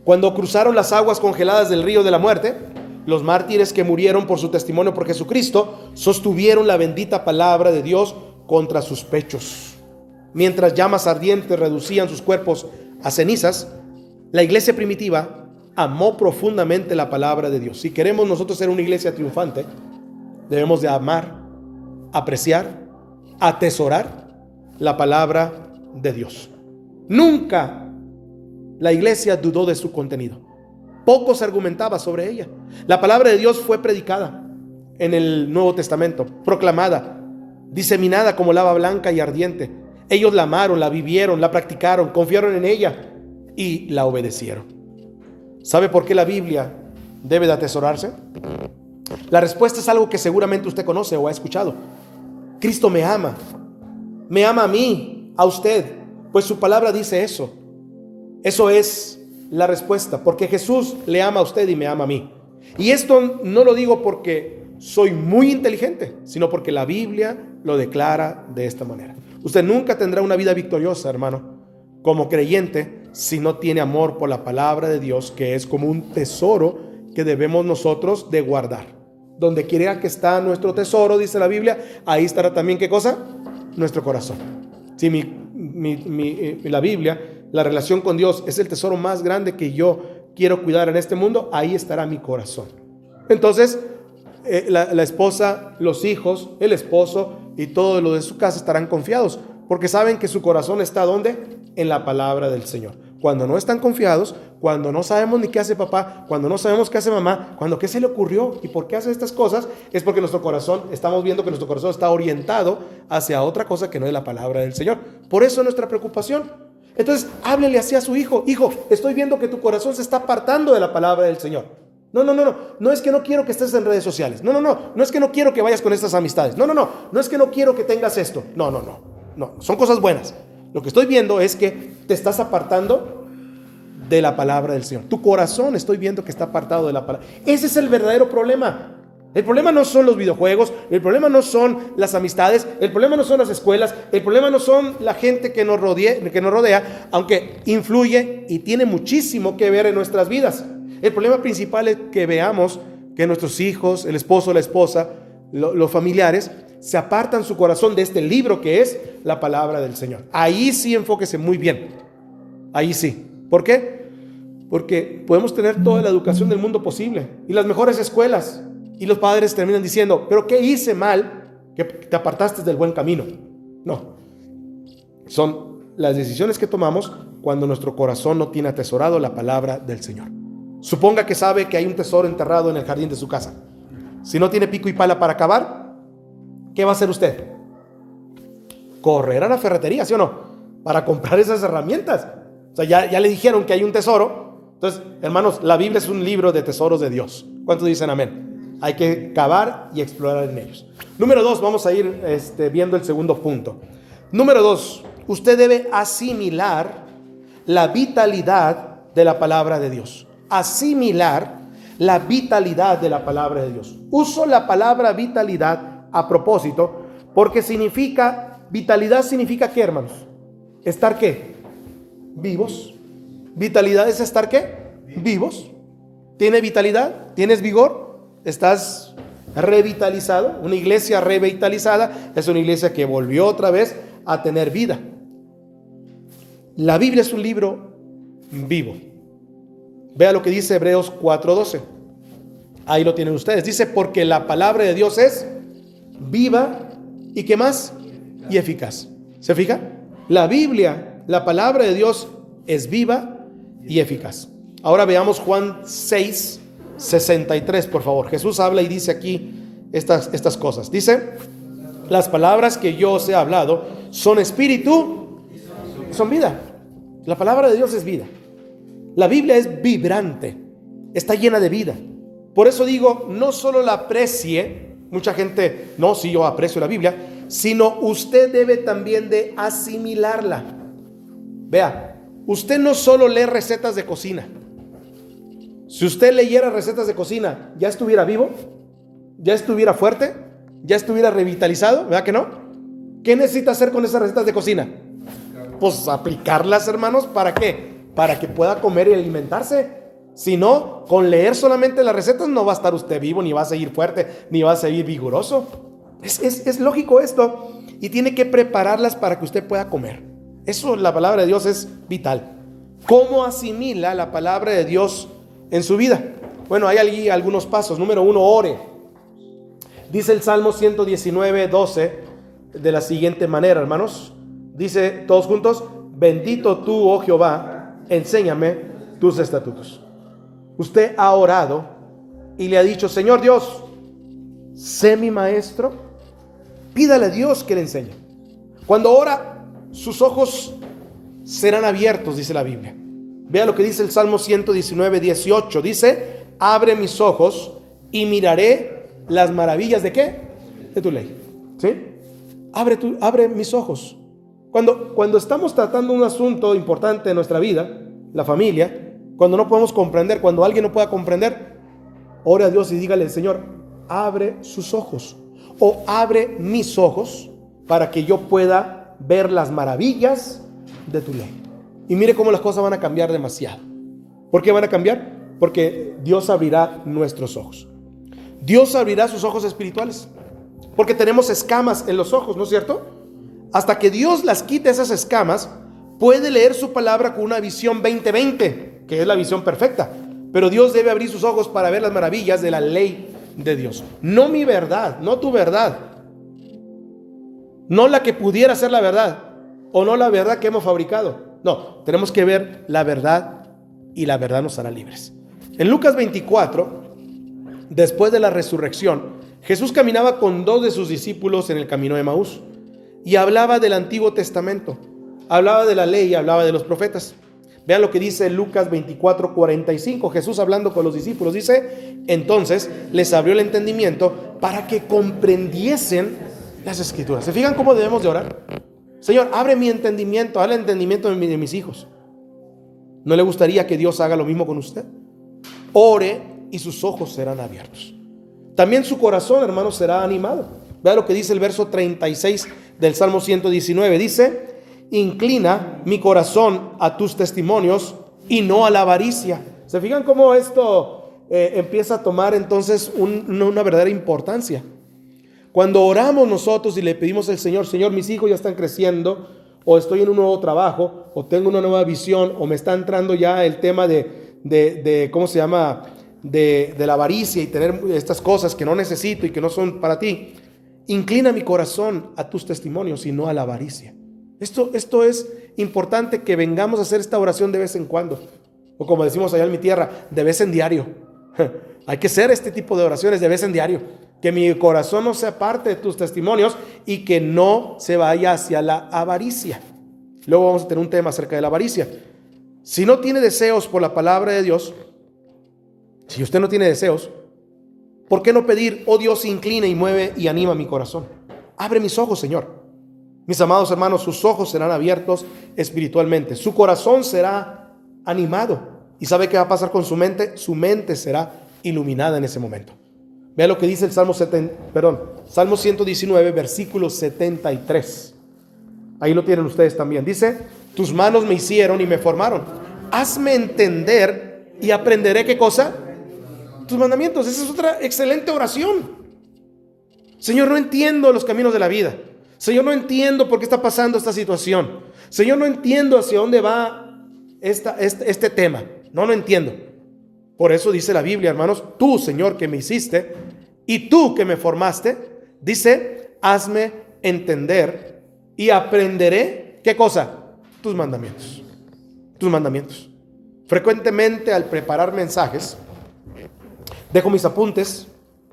Cuando cruzaron las aguas congeladas del río de la muerte, los mártires que murieron por su testimonio por Jesucristo sostuvieron la bendita palabra de Dios contra sus pechos. Mientras llamas ardientes reducían sus cuerpos a cenizas, la iglesia primitiva amó profundamente la palabra de Dios. Si queremos nosotros ser una iglesia triunfante, debemos de amar, apreciar, atesorar la palabra de Dios. Nunca la iglesia dudó de su contenido. Poco se argumentaba sobre ella. La palabra de Dios fue predicada en el Nuevo Testamento, proclamada, diseminada como lava blanca y ardiente. Ellos la amaron, la vivieron, la practicaron, confiaron en ella y la obedecieron. ¿Sabe por qué la Biblia debe de atesorarse? La respuesta es algo que seguramente usted conoce o ha escuchado. Cristo me ama a mí, a usted, pues su palabra dice eso. Eso es la respuesta, porque Jesús le ama a usted y me ama a mí. Y esto no lo digo porque soy muy inteligente, sino porque la Biblia lo declara de esta manera. Usted nunca tendrá una vida victoriosa, hermano, como creyente, si no tiene amor por la palabra de Dios, que es como un tesoro que debemos nosotros de guardar. Donde quiera que está nuestro tesoro, dice la Biblia, ahí estará también, ¿qué cosa? Nuestro corazón. Si la Biblia, la relación con Dios es el tesoro más grande que yo quiero cuidar en este mundo, ahí estará mi corazón. Entonces, la esposa, los hijos, el esposo y todo lo de su casa estarán confiados, porque saben que su corazón está ¿dónde? En la palabra del Señor. Cuando no están confiados, cuando no sabemos ni qué hace papá, cuando no sabemos qué hace mamá, cuando qué se le ocurrió y por qué hace estas cosas, es porque nuestro corazón, estamos viendo que nuestro corazón está orientado hacia otra cosa que no es la palabra del Señor. Por eso es nuestra preocupación. Entonces, háblele así a su hijo. Hijo, estoy viendo que tu corazón se está apartando de la palabra del Señor. No es que no quiero que estés en redes sociales. No es que no quiero que vayas con estas amistades. No es que no quiero que tengas esto. No, son cosas buenas. Lo que estoy viendo es que te estás apartando de la palabra del Señor. Tu corazón estoy viendo que está apartado de la palabra. Ese es el verdadero problema. El problema no son los videojuegos, el problema no son las amistades, el problema no son las escuelas, el problema no son la gente que nos rodea, aunque influye y tiene muchísimo que ver en nuestras vidas. El problema principal es que veamos que nuestros hijos, el esposo, la esposa, los familiares, se apartan su corazón de este libro que es la palabra del Señor. Ahí sí enfóquese muy bien. Ahí sí. ¿Por qué? Porque podemos tener toda la educación del mundo posible y las mejores escuelas, y los padres terminan diciendo, pero ¿qué hice mal que te apartaste del buen camino? No. Son las decisiones que tomamos cuando nuestro corazón no tiene atesorado la palabra del Señor. Suponga que sabe que hay un tesoro enterrado en el jardín de su casa. Si no tiene pico y pala para cavar, ¿qué va a hacer usted? Correr a la ferretería, ¿sí o no? Para comprar esas herramientas. O sea, ya le dijeron que hay un tesoro. Entonces, hermanos, la Biblia es un libro de tesoros de Dios. ¿Cuántos dicen amén? Hay que cavar y explorar en ellos. Número 2, vamos a ir viendo el segundo punto. Número 2, usted debe asimilar la vitalidad de la palabra de Dios. Asimilar la vitalidad de la palabra de Dios. Uso la palabra vitalidad a propósito porque significa vitalidad significa ¿qué, hermanos? ¿Estar qué? Vivos. ¿Vitalidad es estar qué? Vivos. ¿Tiene vitalidad? ¿Tienes vigor? ¿Estás revitalizado? Una iglesia revitalizada es una iglesia que volvió otra vez a tener vida. La Biblia es un libro vivo. Vea lo que dice Hebreos 4:12. Ahí lo tienen ustedes. Dice, porque la palabra de Dios es viva y ¿qué más? Y eficaz. ¿Se fija? La Biblia, la palabra de Dios es viva y eficaz. Ahora veamos Juan 6:63, por favor. Jesús habla y dice aquí estas cosas. Dice, las palabras que yo os he hablado son espíritu, son vida. La palabra de Dios es vida. La Biblia es vibrante, está llena de vida. Por eso digo, no solo la aprecie, mucha gente, no, sí, yo aprecio la Biblia, sino usted debe también de asimilarla. Vea, usted no solo lee recetas de cocina. Si usted leyera recetas de cocina, ¿ya estuviera vivo? ¿Ya estuviera fuerte? ¿Ya estuviera revitalizado? ¿Verdad que no? ¿Qué necesita hacer con esas recetas de cocina? Pues aplicarlas, hermanos, ¿para qué? Para que pueda comer y alimentarse. Si no, con leer solamente las recetas no va a estar usted vivo, ni va a seguir fuerte, ni va a seguir vigoroso. Es lógico esto. Y tiene que prepararlas para que usted pueda comer. Eso, la palabra de Dios es vital. ¿Cómo asimila la palabra de Dios en su vida? Bueno, hay allí algunos pasos. Número 1, ore. Dice el Salmo 119:12 de la siguiente manera, hermanos. Dice todos juntos, bendito tú, oh Jehová, enséñame tus estatutos. Usted ha orado y le ha dicho, Señor Dios, sé mi maestro. Pídale a Dios que le enseñe. Cuando ora, sus ojos serán abiertos, dice la Biblia. Vea lo que dice el Salmo 119:18. Dice, abre mis ojos y miraré las maravillas ¿de qué? De tu ley. ¿Sí? Abre mis ojos. Cuando estamos tratando un asunto importante en nuestra vida, la familia, cuando no podemos comprender, cuando alguien no pueda comprender, ore a Dios y dígale, Señor, abre sus ojos o abre mis ojos para que yo pueda ver las maravillas de tu ley. Y mire cómo las cosas van a cambiar demasiado. ¿Por qué van a cambiar? Porque Dios abrirá nuestros ojos. Dios abrirá sus ojos espirituales. Porque tenemos escamas en los ojos, ¿no es cierto? Hasta que Dios las quite esas escamas, puede leer su palabra con una visión 20/20, que es la visión perfecta. Pero Dios debe abrir sus ojos para ver las maravillas de la ley de Dios. No mi verdad, no tu verdad. No la que pudiera ser la verdad, o no la verdad que hemos fabricado. No, tenemos que ver la verdad y la verdad nos hará libres. En Lucas 24, después de la resurrección, Jesús caminaba con 2 de sus discípulos en el camino de Emaús y hablaba del Antiguo Testamento, hablaba de la ley y hablaba de los profetas. Vean lo que dice Lucas 24:45. Jesús hablando con los discípulos dice, entonces les abrió el entendimiento para que comprendiesen las Escrituras. ¿Se fijan cómo debemos de orar? Señor, abre mi entendimiento, abre el entendimiento de mis hijos. ¿No le gustaría que Dios haga lo mismo con usted? Ore y sus ojos serán abiertos. También su corazón, hermanos, será animado. Vea lo que dice el verso 36 del Salmo 119. Dice, inclina mi corazón a tus testimonios y no a la avaricia. ¿Se fijan cómo esto empieza a tomar entonces una verdadera importancia? Cuando oramos nosotros y le pedimos al Señor, Señor, mis hijos ya están creciendo, o estoy en un nuevo trabajo, o tengo una nueva visión, o me está entrando ya el tema de ¿cómo se llama? De la avaricia y tener estas cosas que no necesito y que no son para ti. Inclina mi corazón a tus testimonios y no a la avaricia. Esto es importante que vengamos a hacer esta oración de vez en cuando, o como decimos allá en mi tierra, de vez en diario. Hay que hacer este tipo de oraciones de vez en diario. Que mi corazón no sea parte de tus testimonios y que no se vaya hacia la avaricia. Luego vamos a tener un tema acerca de la avaricia. Si no tiene deseos por la palabra de Dios, si usted no tiene deseos, ¿por qué no pedir, oh Dios, inclina y mueve y anima mi corazón? Abre mis ojos, Señor. Mis amados hermanos, sus ojos serán abiertos espiritualmente. Su corazón será animado. ¿Y sabe qué va a pasar con su mente? Su mente será iluminada en ese momento. Vea lo que dice el Salmo 119, versículo 73. Ahí lo tienen ustedes también. Dice, tus manos me hicieron y me formaron. Hazme entender y aprenderé, ¿qué cosa? Tus mandamientos. Esa es otra excelente oración. Señor, no entiendo los caminos de la vida. Señor, no entiendo por qué está pasando esta situación. Señor, no entiendo hacia dónde va este tema. No lo entiendo. Por eso dice la Biblia, hermanos, tú, Señor, que me hiciste y tú que me formaste, dice, hazme entender y aprenderé, ¿qué cosa? Tus mandamientos. Tus mandamientos. Frecuentemente al preparar mensajes, dejo mis apuntes,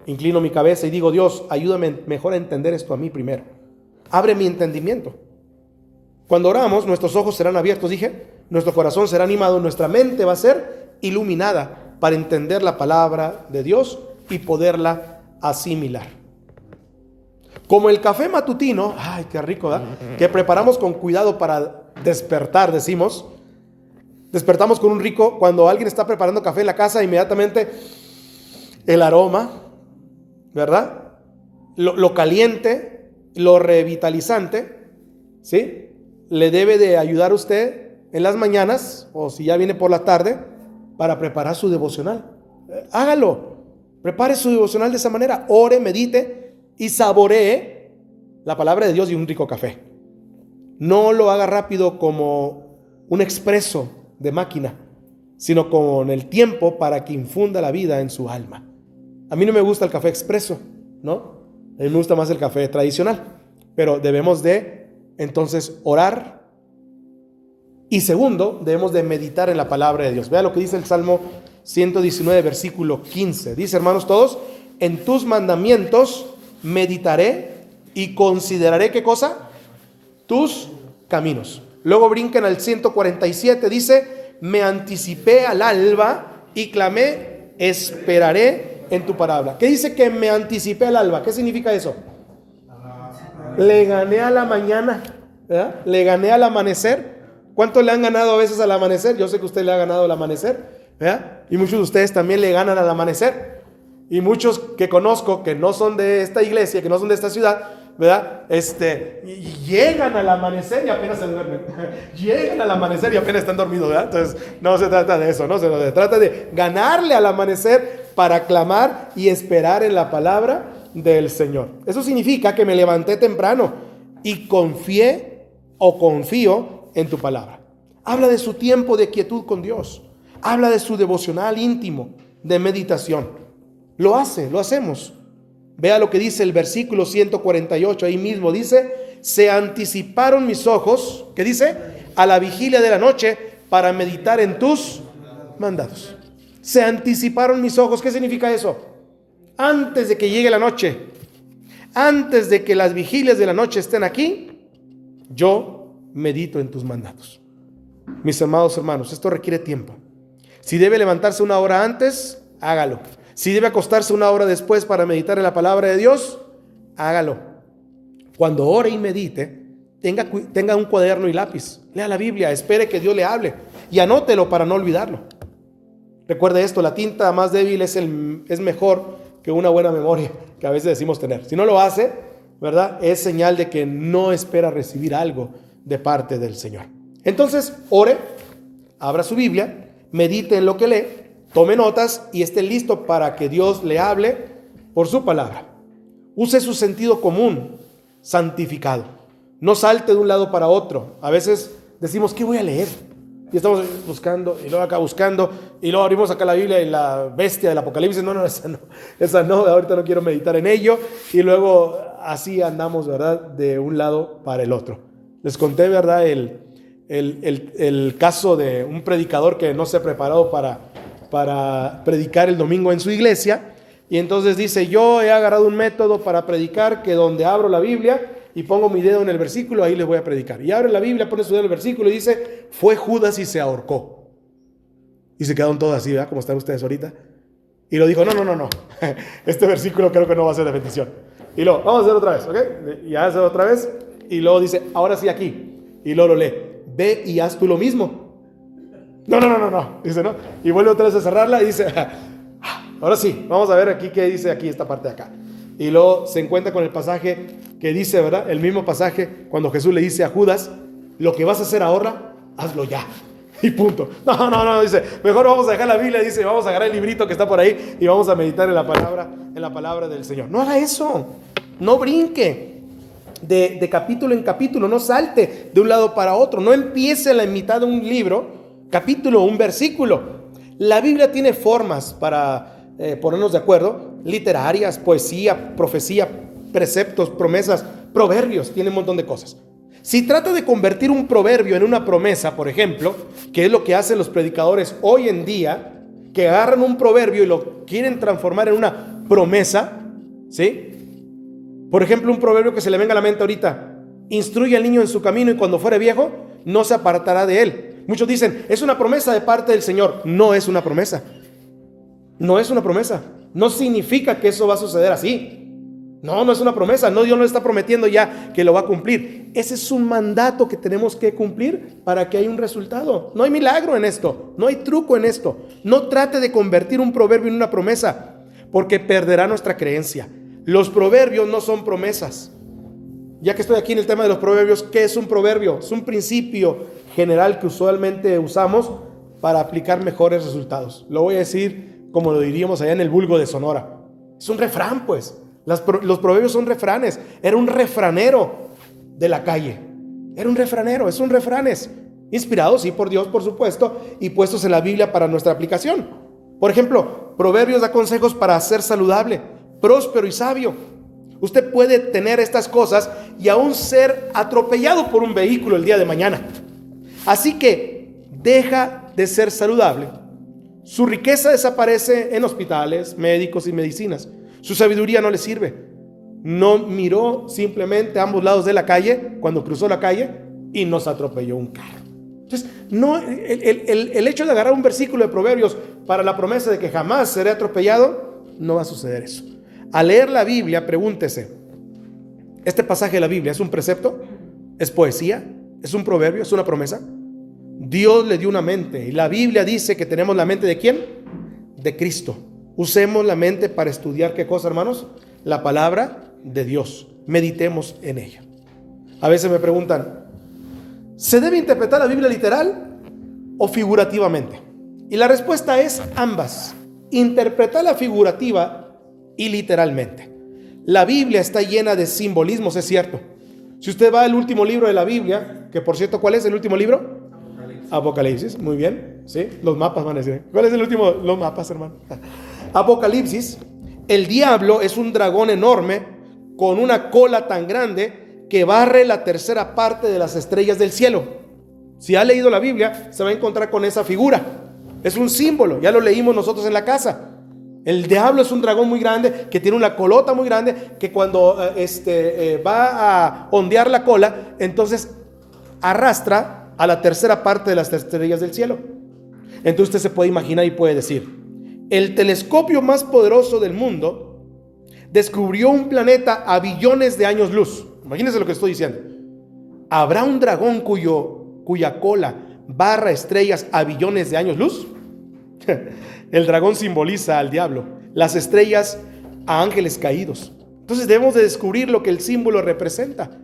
inclino mi cabeza y digo, Dios, ayúdame mejor a entender esto a mí primero. Abre mi entendimiento. Cuando oramos, nuestros ojos serán abiertos, dije, nuestro corazón será animado, nuestra mente va a ser iluminada para entender la palabra de Dios y poderla asimilar. Como el café matutino, ay, qué rico, ¿verdad? Que preparamos con cuidado para despertar, decimos. Despertamos con un rico, cuando alguien está preparando café en la casa, inmediatamente el aroma, ¿verdad? Lo caliente, lo revitalizante, ¿sí? Le debe de ayudar a usted en las mañanas, o si ya viene por la tarde, para preparar su devocional. Hágalo, prepare su devocional de esa manera, ore, medite y saboree la palabra de Dios y un rico café. No lo haga rápido como un expreso de máquina, sino con el tiempo para que infunda la vida en su alma. A mí no me gusta el café expreso, ¿no? A mí me gusta más el café tradicional, pero debemos de entonces orar. Y segundo, debemos de meditar en la palabra de Dios. Vea lo que dice el Salmo 119, versículo 15. Dice, hermanos todos, en tus mandamientos meditaré y consideraré, ¿qué cosa? Tus caminos. Luego brincan al 147, dice, me anticipé al alba y clamé, esperaré en tu palabra. ¿Qué dice que me anticipé al alba? ¿Qué significa eso? Le gané a la mañana, ¿verdad? Le gané al amanecer. ¿Cuánto le han ganado a veces al amanecer? Yo sé que usted le ha ganado al amanecer, ¿verdad? Y muchos de ustedes también le ganan al amanecer. Y muchos que conozco que no son de esta iglesia, que no son de esta ciudad, ¿verdad? Llegan al amanecer y apenas se duermen. Llegan al amanecer y apenas están dormidos, ¿verdad? Entonces, no se trata de eso, ¿no? Se trata de ganarle al amanecer para clamar y esperar en la palabra del Señor. Eso significa que me levanté temprano y confié o confío en tu palabra. Habla de su tiempo de quietud con Dios. Habla de su devocional íntimo de meditación. Lo hacemos. Vea lo que dice el versículo 148, ahí mismo dice, se anticiparon mis ojos, ¿qué dice? A la vigilia de la noche para meditar en tus mandatos. Se anticiparon mis ojos, ¿qué significa eso? Antes de que llegue la noche, antes de que las vigilias de la noche estén aquí, yo medito en tus mandatos. Mis amados hermanos, esto requiere tiempo. Si debe levantarse una hora antes, hágalo. Si debe acostarse una hora después para meditar en la palabra de Dios, hágalo. Cuando ore y medite, tenga un cuaderno y lápiz. Lea la Biblia, espere que Dios le hable y anótelo para no olvidarlo. Recuerde esto, la tinta más débil es mejor que una buena memoria que a veces decimos tener. Si no lo hace, ¿verdad? Es señal de que no espera recibir algo de parte del Señor. Entonces, ore, abra su Biblia, medite en lo que lee, tome notas y esté listo para que Dios le hable por su palabra. Use su sentido común santificado. No salte de un lado para otro. A veces decimos, ¿qué voy a leer? Y estamos buscando, y luego acá buscando, y luego abrimos acá la Biblia y la bestia del Apocalipsis. No, esa no, ahorita no quiero meditar en ello. Y luego así andamos, ¿verdad? De un lado para el otro. Les conté, ¿verdad? El caso de un predicador que no se preparó para predicar el domingo en su iglesia. Y entonces dice, yo he agarrado un método para predicar que donde abro la Biblia y pongo mi dedo en el versículo, ahí les voy a predicar. Y abre la Biblia, pone su dedo en el versículo y dice, fue Judas y se ahorcó. Y se quedaron todos así, ¿verdad? Como están ustedes ahorita. Y lo dijo, no. Este versículo creo que no va a ser de bendición. Y luego, vamos a hacer otra vez, ¿ok? Y hace otra vez. Y luego dice, ahora sí aquí. Y luego lo lee, ve y haz tú lo mismo. No. Dice, no. Y vuelve otra vez a cerrarla y dice, ahora sí, vamos a ver aquí qué dice aquí esta parte de acá. Y luego se encuentra con el pasaje que dice, ¿verdad? El mismo pasaje cuando Jesús le dice a Judas, lo que vas a hacer ahora, hazlo ya. Y punto. No, dice, mejor vamos a dejar la Biblia, dice, vamos a agarrar el librito que está por ahí y vamos a meditar en la palabra del Señor. No haga eso, no brinque de capítulo en capítulo, no salte de un lado para otro, no empiece en la mitad de un libro, capítulo o un versículo. La Biblia tiene formas para ponernos de acuerdo, literarias, poesía, profecía, preceptos, promesas, proverbios, tiene un montón de cosas. Si trata de convertir un proverbio en una promesa, por ejemplo, que es lo que hacen los predicadores hoy en día, que agarran un proverbio y lo quieren transformar en una promesa, ¿sí? Por ejemplo, un proverbio que se le venga a la mente ahorita: instruye al niño en su camino y cuando fuere viejo no se apartará de él. Muchos dicen, es una promesa de parte del Señor. No es una promesa. No es una promesa. No significa que eso va a suceder así. No es una promesa. No, Dios no está prometiendo ya que lo va a cumplir. Ese es un mandato que tenemos que cumplir para que haya un resultado. No hay milagro en esto. No hay truco en esto. No trate de convertir un proverbio en una promesa, porque perderá nuestra creencia. Los proverbios no son promesas. Ya que estoy aquí en el tema de los proverbios, ¿qué es un proverbio? Es un principio general que usualmente usamos para aplicar mejores resultados. Lo voy a decir como lo diríamos allá en el vulgo de Sonora. Es un refrán, pues. Los proverbios son refranes. Era un refranero de la calle. Era un refranero, es un refranes. Inspirados, sí, por Dios, por supuesto, y puestos en la Biblia para nuestra aplicación. Por ejemplo, proverbios da consejos para ser saludable, próspero y sabio. Usted puede tener estas cosas y aún ser atropellado por un vehículo el día de mañana. Así que deja de ser saludable. Su riqueza desaparece en hospitales, médicos y medicinas. Su sabiduría no le sirve. No miró simplemente a ambos lados de la calle cuando cruzó la calle y nos atropelló un carro. Entonces, el hecho de agarrar un versículo de Proverbios para la promesa de que jamás seré atropellado, no va a suceder eso. Al leer la Biblia, pregúntese, ¿este pasaje de la Biblia es un precepto? ¿Es poesía? ¿Es un proverbio? ¿Es una promesa? Dios le dio una mente y la Biblia dice que tenemos la mente ¿de quién? De Cristo. Usemos la mente para estudiar ¿qué cosa, hermanos? La palabra de Dios. Meditemos en ella. A veces me preguntan, ¿se debe interpretar la Biblia literal o figurativamente? Y la respuesta es ambas. Interpretarla figurativa y literalmente. La Biblia está llena de simbolismos, es cierto. Si usted va al último libro de la Biblia, que por cierto, ¿cuál es el último libro? Apocalipsis, muy bien, ¿sí? Los mapas van a decir. ¿Cuál es el último? Los mapas, hermano. Apocalipsis, el diablo es un dragón enorme con una cola tan grande que barre la tercera parte de las estrellas del cielo. Si ha leído la Biblia, se va a encontrar con esa figura. Es un símbolo, ya lo leímos nosotros en la casa. El diablo es un dragón muy grande que tiene una colota muy grande que cuando va a ondear la cola, entonces arrastra a la tercera parte de las estrellas del cielo. Entonces usted se puede imaginar y puede decir, el telescopio más poderoso del mundo descubrió un planeta a billones de años luz. Imagínense lo que estoy diciendo. ¿Habrá un dragón cuya cola barra estrellas a billones de años luz? El dragón simboliza al diablo, las estrellas a ángeles caídos. Entonces debemos de descubrir lo que el símbolo representa.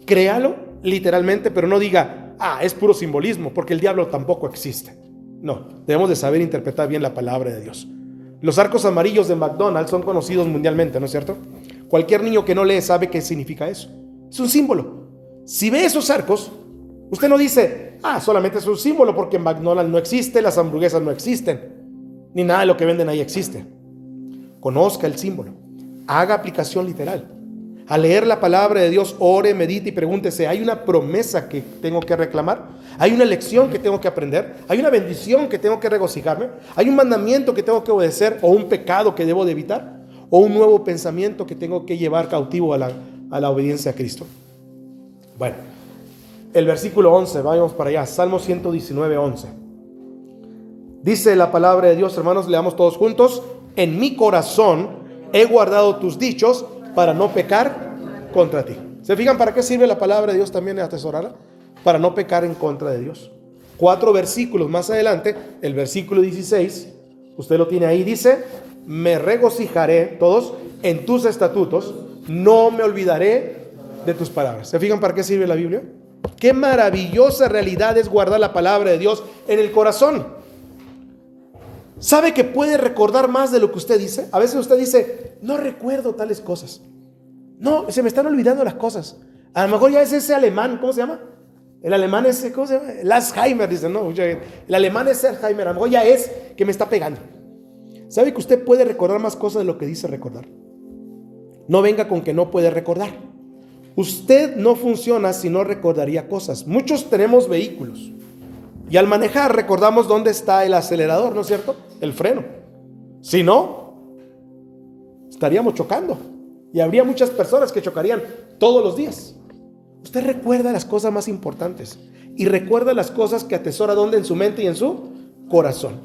Créalo literalmente, pero no diga, es puro simbolismo, porque el diablo tampoco existe. No, debemos de saber interpretar bien la palabra de Dios. Los arcos amarillos de McDonald's son conocidos mundialmente, ¿no es cierto? Cualquier niño que no lee sabe qué significa eso. Es un símbolo. Si ve esos arcos, usted no dice, solamente es un símbolo porque en McDonald's no existe, las hamburguesas no existen, ni nada de lo que venden ahí existe. Conozca el símbolo, haga aplicación literal. Al leer la palabra de Dios, ore, medite y pregúntese, ¿hay una promesa que tengo que reclamar? ¿Hay una lección que tengo que aprender? ¿Hay una bendición que tengo que regocijarme? ¿Hay un mandamiento que tengo que obedecer o un pecado que debo de evitar? ¿O un nuevo pensamiento que tengo que llevar cautivo a la obediencia a Cristo? Bueno, el versículo 11, vayamos para allá, Salmo 119, 11. Dice la palabra de Dios, hermanos, leamos todos juntos. En mi corazón he guardado tus dichos para no pecar contra ti. ¿Se fijan para qué sirve la palabra de Dios también atesorarla? Para no pecar en contra de Dios. 4 versículos más adelante, el versículo 16, usted lo tiene ahí, dice, me regocijaré, todos, en tus estatutos, no me olvidaré de tus palabras. ¿Se fijan para qué sirve la Biblia? Qué maravillosa realidad es guardar la palabra de Dios en el corazón. ¿Sabe que puede recordar más de lo que usted dice? A veces usted dice, no recuerdo tales cosas. No, se me están olvidando las cosas. A lo mejor ya es ese alemán, ¿cómo se llama? El alemán ese, ¿cómo se llama? El Alzheimer, dicen, no. El alemán es Alzheimer, a lo mejor ya es que me está pegando. ¿Sabe que usted puede recordar más cosas de lo que dice recordar? No venga con que no puede recordar. Usted no funciona si no recordaría cosas. Muchos tenemos vehículos y al manejar recordamos dónde está el acelerador, ¿no es cierto? El freno. Si no, estaríamos chocando y habría muchas personas que chocarían todos los días. Usted recuerda las cosas más importantes y recuerda las cosas que atesora donde en su mente y en su corazón.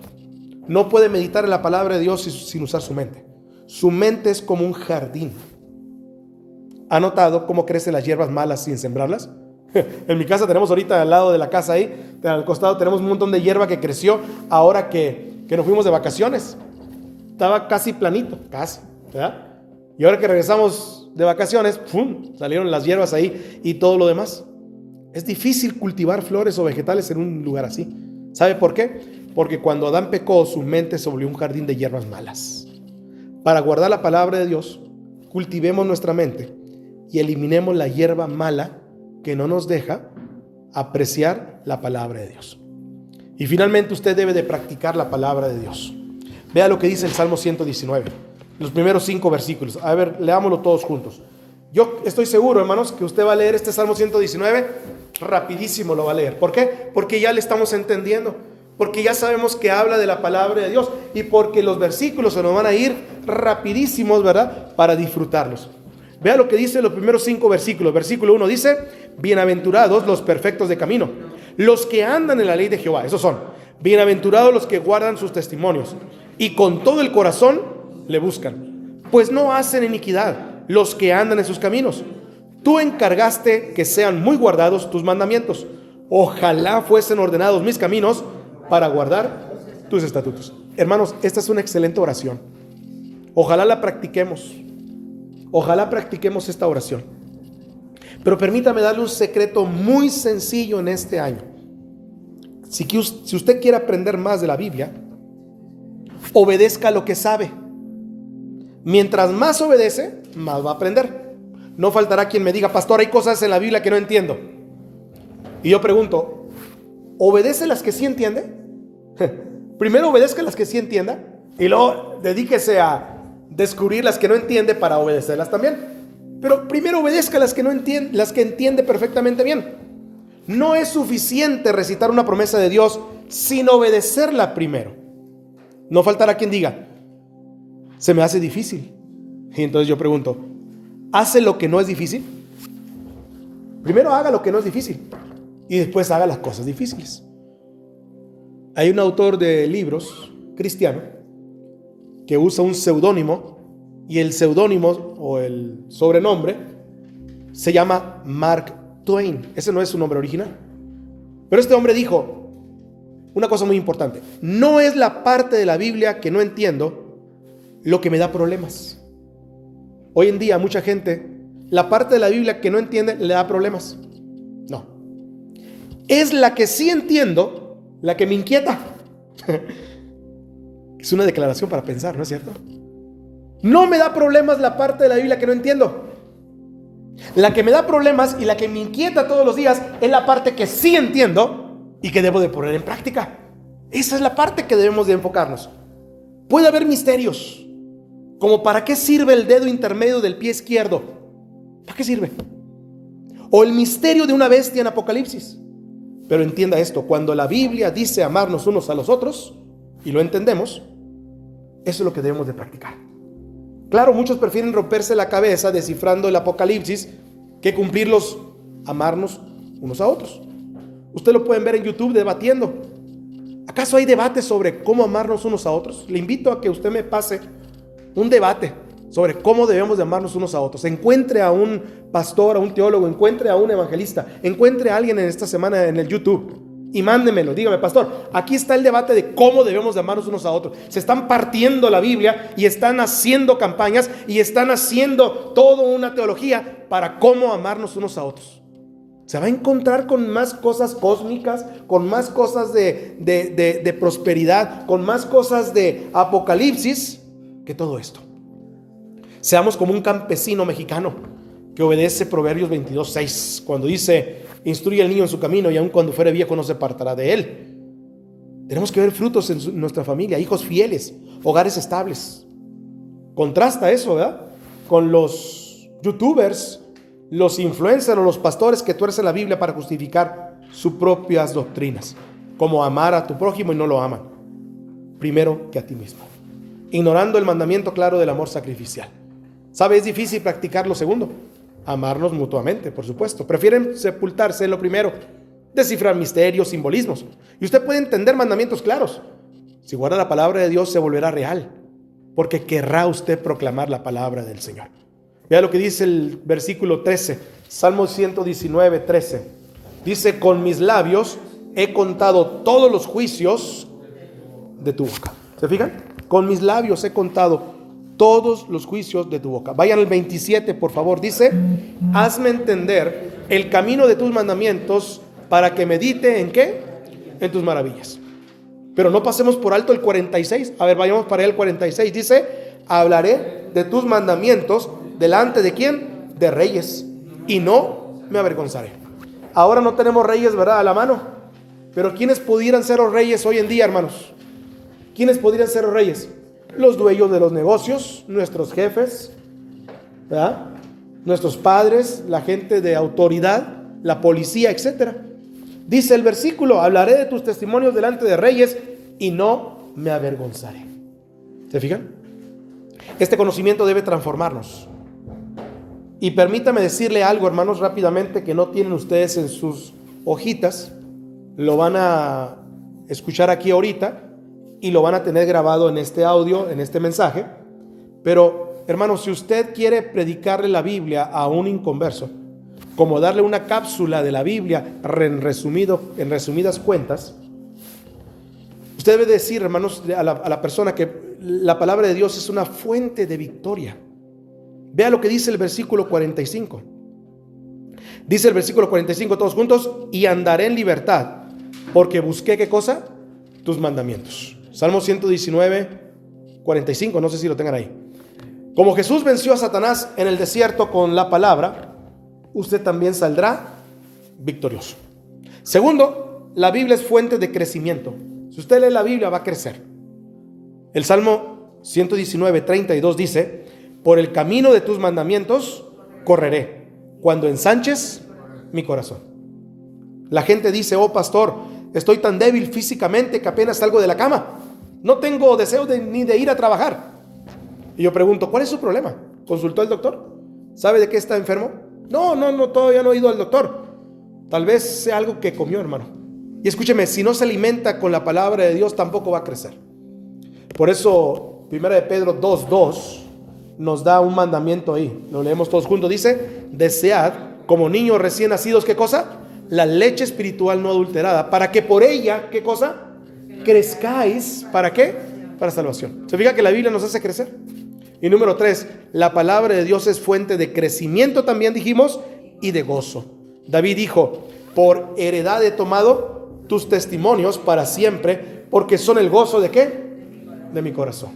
No puede meditar en la palabra de Dios sin usar su mente. Su mente es como un jardín. ¿Ha notado cómo crecen las hierbas malas sin sembrarlas? En mi casa tenemos ahorita al lado de la casa ahí, al costado tenemos un montón de hierba que creció ahora que nos fuimos de vacaciones. Estaba casi planito, casi, ¿verdad? Y ahora que regresamos de vacaciones, ¡pum!, salieron las hierbas ahí y todo lo demás. Es difícil cultivar flores o vegetales en un lugar así. ¿Sabe por qué? Porque cuando Adán pecó, su mente se volvió un jardín de hierbas malas. Para guardar la palabra de Dios, cultivemos nuestra mente y eliminemos la hierba mala que no nos deja apreciar la palabra de Dios. Y finalmente usted debe de practicar la palabra de Dios. Vea lo que dice el Salmo 119, los primeros 5 versículos. A ver, leámoslo todos juntos. Yo estoy seguro, hermanos, que usted va a leer este Salmo 119, rapidísimo lo va a leer. ¿Por qué? Porque ya le estamos entendiendo, porque ya sabemos que habla de la palabra de Dios y porque los versículos se nos van a ir rapidísimos, ¿verdad?, para disfrutarlos. Vea lo que dice los primeros 5 versículos. Versículo 1 dice, bienaventurados los perfectos de camino, los que andan en la ley de Jehová. Esos son, bienaventurados los que guardan sus testimonios y con todo el corazón le buscan, pues no hacen iniquidad los que andan en sus caminos. Tú encargaste que sean muy guardados tus mandamientos. Ojalá fuesen ordenados mis caminos para guardar tus estatutos. Hermanos, esta es una excelente oración. Ojalá la practiquemos. Ojalá practiquemos esta oración. Pero permítame darle un secreto muy sencillo en este año. Si usted quiere aprender más de la Biblia, obedezca lo que sabe. Mientras más obedece, más va a aprender. No faltará quien me diga, pastor, hay cosas en la Biblia que no entiendo. Y yo pregunto, ¿obedece las que sí entiende? Primero obedezca las que sí entienda y luego dedíquese a descubrir las que no entiende para obedecerlas también. Pero primero obedezca las que no entiende, las que entiende perfectamente bien. No es suficiente recitar una promesa de Dios sin obedecerla primero. No faltará quien diga, se me hace difícil. Y entonces yo pregunto, ¿hace lo que no es difícil? Primero haga lo que no es difícil y después haga las cosas difíciles. Hay un autor de libros cristiano que usa un seudónimo y el seudónimo o el sobrenombre se llama Mark Twain. Ese no es su nombre original. Pero este hombre dijo una cosa muy importante: no es la parte de la Biblia que no entiendo lo que me da problemas. Hoy en día mucha gente, la parte de la Biblia que no entiende le da problemas. No. Es la que sí entiendo la que me inquieta. Es una declaración para pensar, ¿no es cierto? No me da problemas la parte de la Biblia que no entiendo. La que me da problemas y la que me inquieta todos los días es la parte que sí entiendo y que debo de poner en práctica. Esa es la parte que debemos de enfocarnos. Puede haber misterios, como ¿para qué sirve el dedo intermedio del pie izquierdo? ¿Para qué sirve? O el misterio de una bestia en Apocalipsis. Pero entienda esto, cuando la Biblia dice amarnos unos a los otros y lo entendemos, eso es lo que debemos de practicar. Claro, muchos prefieren romperse la cabeza descifrando el Apocalipsis que cumplirlos, amarnos unos a otros. Ustedes lo pueden ver en YouTube debatiendo. ¿Acaso hay debates sobre cómo amarnos unos a otros? Le invito a que usted me pase un debate sobre cómo debemos de amarnos unos a otros. Encuentre a un pastor, a un teólogo, encuentre a un evangelista, encuentre a alguien en esta semana en el YouTube. Y mándemelo, dígame, pastor, aquí está el debate de cómo debemos de amarnos unos a otros. Se están partiendo la Biblia y están haciendo campañas y están haciendo toda una teología para cómo amarnos unos a otros. Se va a encontrar con más cosas cósmicas, con más cosas de prosperidad, con más cosas de apocalipsis que todo esto. Seamos como un campesino mexicano que obedece Proverbios 22:6, cuando dice: instruye al niño en su camino y aun cuando fuere viejo no se apartará de él. Tenemos que ver frutos en nuestra familia, hijos fieles, hogares estables. Contrasta eso, ¿verdad?, con los youtubers, los influencers o los pastores que tuercen la Biblia para justificar sus propias doctrinas, como amar a tu prójimo y no lo aman primero que a ti mismo, ignorando el mandamiento claro del amor sacrificial. ¿Sabe? Es difícil practicar lo segundo, amarnos mutuamente, por supuesto. Prefieren sepultarse en lo primero, descifrar misterios, simbolismos. Y usted puede entender mandamientos claros. Si guarda la palabra de Dios, se volverá real, porque querrá usted proclamar la palabra del Señor. Vea lo que dice el versículo 13, Salmo 119, 13. Dice: con mis labios he contado todos los juicios de tu boca. ¿Se fijan? Con mis labios he contado todos los juicios de tu boca. Vayan al 27, por favor. Dice: hazme entender el camino de tus mandamientos para que medite ¿en qué? En tus maravillas. Pero no pasemos por alto el 46. A ver, vayamos para allá el 46. Dice: hablaré de tus mandamientos delante de ¿quién? De reyes, y no me avergonzaré. Ahora no tenemos reyes, ¿verdad?, a la mano. Pero ¿quiénes pudieran ser los reyes hoy en día, hermanos? ¿Quiénes podrían ser los reyes? Los dueños de los negocios, nuestros jefes, ¿verdad?, nuestros padres, la gente de autoridad, la policía, etc. Dice el versículo: hablaré de tus testimonios delante de reyes y no me avergonzaré. ¿Se fijan? Este conocimiento debe transformarnos. Y permítame decirle algo, hermanos, rápidamente, que no tienen ustedes en sus hojitas. Lo van a escuchar aquí ahorita y lo van a tener grabado en este audio, en este mensaje. Pero, hermanos, si usted quiere predicarle la Biblia a un inconverso, como darle una cápsula de la Biblia en resumidas cuentas, usted debe decir, hermanos, a la persona que la palabra de Dios es una fuente de victoria. Vea lo que dice el versículo 45. Dice el versículo 45 todos juntos: y andaré en libertad, porque busqué ¿qué cosa? Tus mandamientos. Salmo 119, 45, no sé si lo tengan ahí. Como Jesús venció a Satanás en el desierto con la palabra, usted también saldrá victorioso. Segundo, la Biblia es fuente de crecimiento. Si usted lee la Biblia, va a crecer. El Salmo 119, 32 dice: por el camino de tus mandamientos correré, cuando ensanches mi corazón. La gente dice: oh pastor, estoy tan débil físicamente que apenas salgo de la cama. No tengo deseo ni de ir a trabajar. Y yo pregunto: ¿cuál es su problema? ¿Consultó al doctor? ¿Sabe de qué está enfermo? No, todavía no he ido al doctor. Tal vez sea algo que comió, hermano. Y escúcheme, si no se alimenta con la palabra de Dios, tampoco va a crecer. Por eso, 1 Pedro 2:2 nos da un mandamiento ahí. Lo leemos todos juntos. Dice: desead como niños recién nacidos, ¿qué cosa? La leche espiritual no adulterada, para que por ella, ¿qué cosa? Crezcáis. ¿Para qué? Para salvación. ¿Se fija que la Biblia nos hace crecer? Y número 3, la palabra de Dios es fuente de crecimiento también, dijimos, y de gozo. David dijo: por heredad he tomado tus testimonios para siempre, porque son el gozo ¿de qué? De mi corazón.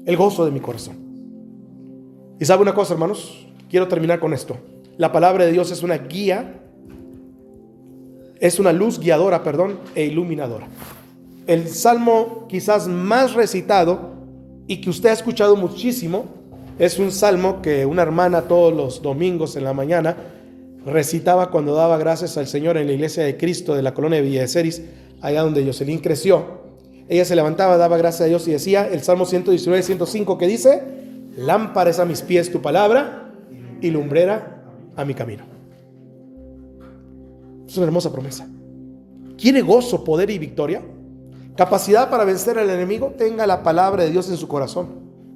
El gozo de mi corazón. Y sabe una cosa, hermanos, quiero terminar con esto. La palabra de Dios es una guía, es una luz guiadora, e iluminadora. El salmo quizás más recitado y que usted ha escuchado muchísimo es un salmo que una hermana todos los domingos en la mañana recitaba cuando daba gracias al Señor en la iglesia de Cristo de la colonia de Villa de Ceris, allá donde Jocelyn creció. Ella se levantaba, daba gracias a Dios y decía el Salmo 119, 105, que dice: lámpara es a mis pies tu palabra y lumbrera a mi camino. Es una hermosa promesa. ¿Quiere gozo, poder y victoria? Capacidad para vencer al enemigo. Tenga la palabra de Dios en su corazón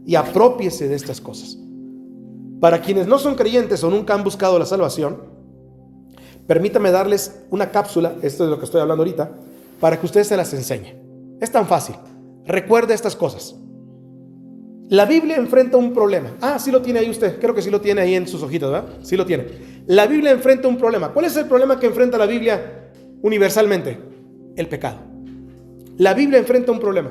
y aprópiese de estas cosas. Para quienes no son creyentes o nunca han buscado la salvación, Permítame darles una cápsula, esto es de lo que estoy hablando ahorita, para que ustedes se las enseñe. Es tan fácil. Recuerde estas cosas. La Biblia enfrenta un problema. Sí lo tiene ahí usted. Creo que sí lo tiene ahí en sus hojitas, ¿verdad? Sí lo tiene. La Biblia enfrenta un problema. ¿Cuál es el problema que enfrenta la Biblia universalmente? El pecado. La Biblia enfrenta un problema.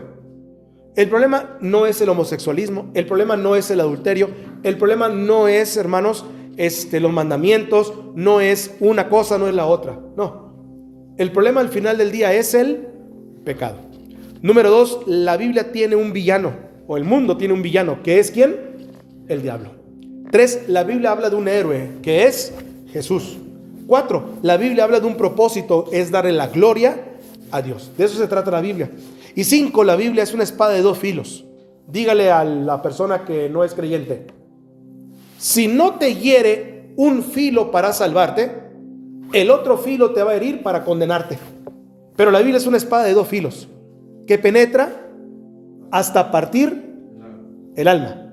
El problema no es el homosexualismo. El problema no es el adulterio. El problema no es, hermanos, los mandamientos. No es una cosa, no es la otra. No. El problema al final del día es el pecado. Número 2, la Biblia tiene un villano. O el mundo tiene un villano, que es ¿quién? El diablo. 3, la Biblia habla de un héroe, que es Jesús. 4, la Biblia habla de un propósito, es darle la gloria a Dios. De eso se trata la Biblia. Y 5, la Biblia es una espada de 2 filos. Dígale a la persona que no es creyente: si no te hiere un filo para salvarte, el otro filo te va a herir para condenarte. Pero la Biblia es una espada de 2 filos, que penetra hasta partir el alma,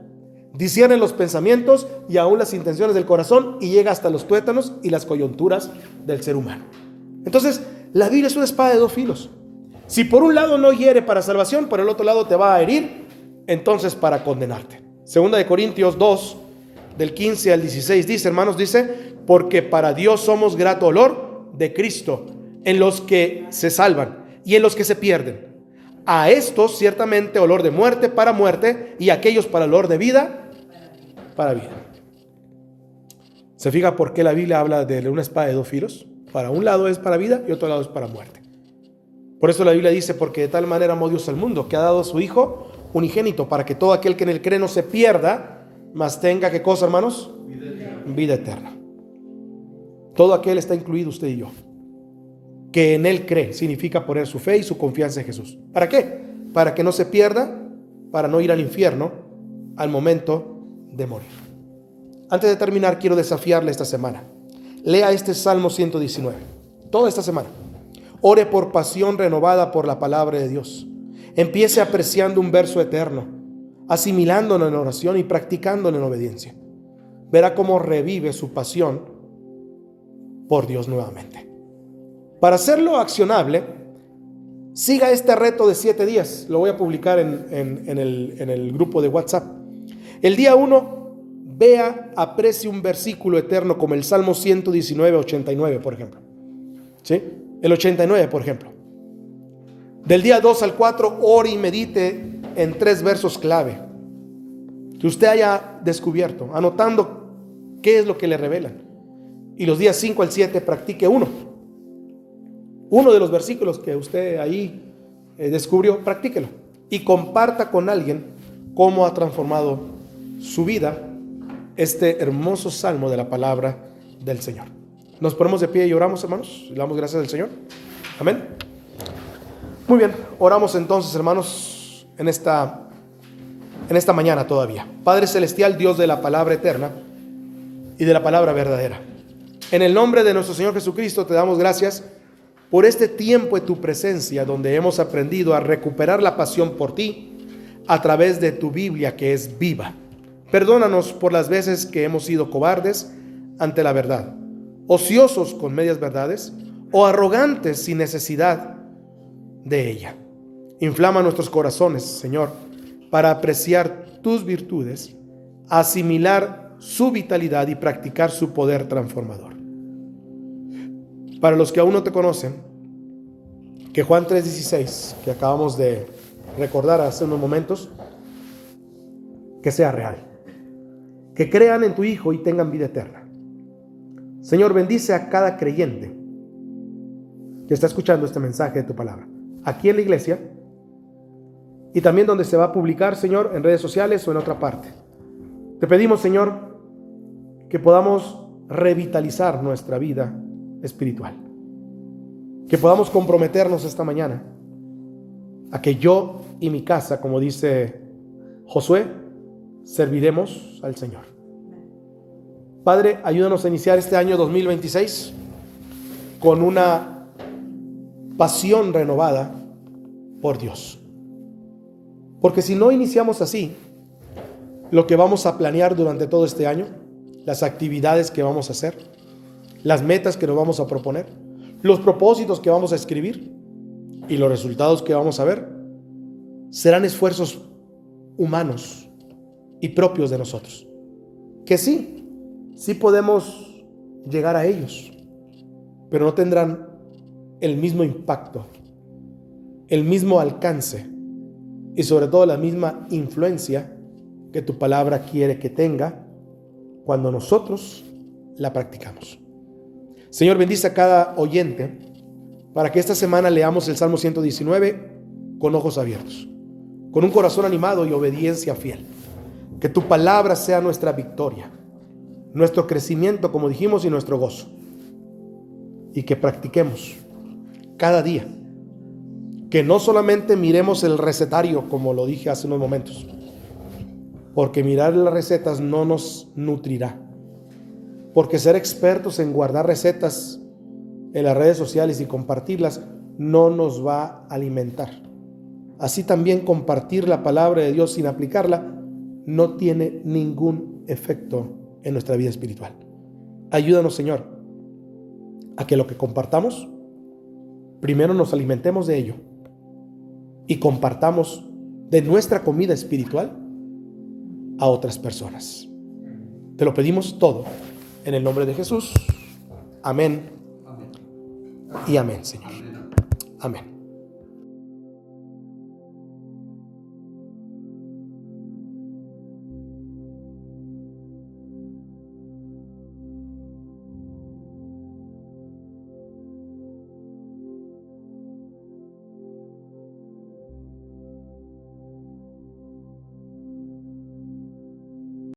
discierne los pensamientos y aún las intenciones del corazón, y llega hasta los tuétanos y las coyunturas del ser humano. Entonces, la Biblia es una espada de 2 filos. Si por un lado no hiere para salvación, por el otro lado te va a herir, entonces para condenarte. Segunda de Corintios 2, del 15 al 16 dice, hermanos, dice: porque para Dios somos grato olor de Cristo en los que se salvan y en los que se pierden. A estos ciertamente olor de muerte para muerte, y a aquellos para olor de vida para vida. ¿Se fija por qué la Biblia habla de una espada de 2 filos? Para un lado es para vida y otro lado es para muerte. Por eso la Biblia dice: porque de tal manera amó Dios al mundo, que ha dado a su Hijo unigénito, para que todo aquel que en él cree no se pierda, mas tenga, ¿qué cosa, hermanos? Vida eterna. Todo aquel está incluido, usted y yo. Que en él cree significa poner su fe y su confianza en Jesús. ¿Para qué? Para que no se pierda, para no ir al infierno al momento de morir. Antes de terminar, quiero desafiarle esta semana. Lea este Salmo 119, toda esta semana. Ore por pasión renovada por la palabra de Dios. Empiece apreciando un verso eterno, asimilándolo en oración y practicándolo en obediencia. Verá cómo revive su pasión por Dios nuevamente. Para hacerlo accionable, siga este reto de 7 días. Lo voy a publicar en el grupo de WhatsApp. El día 1, vea, aprecie un versículo eterno como el Salmo 119, 89, por ejemplo. ¿Sí? El 89, por ejemplo. Del día 2 al 4, ore y medite en 3 versos clave que usted haya descubierto, anotando qué es lo que le revelan. Y los días 5 al 7, practique uno de los versículos que usted ahí descubrió, practíquelo y comparta con alguien cómo ha transformado su vida este hermoso salmo de la palabra del Señor. Nos ponemos de pie y oramos, hermanos, y le damos gracias al Señor. Amén. Muy bien, oramos entonces, hermanos, en esta mañana todavía. Padre celestial, Dios de la palabra eterna y de la palabra verdadera, en el nombre de nuestro Señor Jesucristo te damos gracias por este tiempo de tu presencia, donde hemos aprendido a recuperar la pasión por ti a través de tu Biblia, que es viva. Perdónanos por las veces que hemos sido cobardes ante la verdad, ociosos con medias verdades o arrogantes sin necesidad de ella. Inflama nuestros corazones, Señor, para apreciar tus virtudes, asimilar su vitalidad y practicar su poder transformador. Para los que aún no te conocen, que Juan 3:16, que acabamos de recordar hace unos momentos, que sea real, que crean en tu Hijo y tengan vida eterna. Señor, bendice a cada creyente que está escuchando este mensaje de tu palabra, aquí en la iglesia y también donde se va a publicar, Señor, en redes sociales o en otra parte. Te pedimos, Señor, que podamos revitalizar nuestra vida espiritual, que podamos comprometernos esta mañana a que yo y mi casa, como dice Josué, serviremos al Señor. Padre, ayúdanos a iniciar este año 2026 con una pasión renovada por Dios, porque si no iniciamos así, lo que vamos a planear durante todo este año, las actividades que vamos a hacer, las metas que nos vamos a proponer, los propósitos que vamos a escribir y los resultados que vamos a ver serán esfuerzos humanos y propios de nosotros. Que sí podemos llegar a ellos, pero no tendrán el mismo impacto, el mismo alcance y sobre todo la misma influencia que tu palabra quiere que tenga cuando nosotros la practicamos. Señor, bendice a cada oyente para que esta semana leamos el Salmo 119 con ojos abiertos, con un corazón animado y obediencia fiel. Que tu palabra sea nuestra victoria, nuestro crecimiento, como dijimos, y nuestro gozo. Y que practiquemos cada día. Que no solamente miremos el recetario, como lo dije hace unos momentos, porque mirar las recetas no nos nutrirá. Porque ser expertos en guardar recetas en las redes sociales y compartirlas no nos va a alimentar. Así también compartir la palabra de Dios sin aplicarla no tiene ningún efecto en nuestra vida espiritual. Ayúdanos, Señor, a que lo que compartamos, primero nos alimentemos de ello y compartamos de nuestra comida espiritual a otras personas. Te lo pedimos todo en el nombre de Jesús. Amén y amén, Señor. Amén.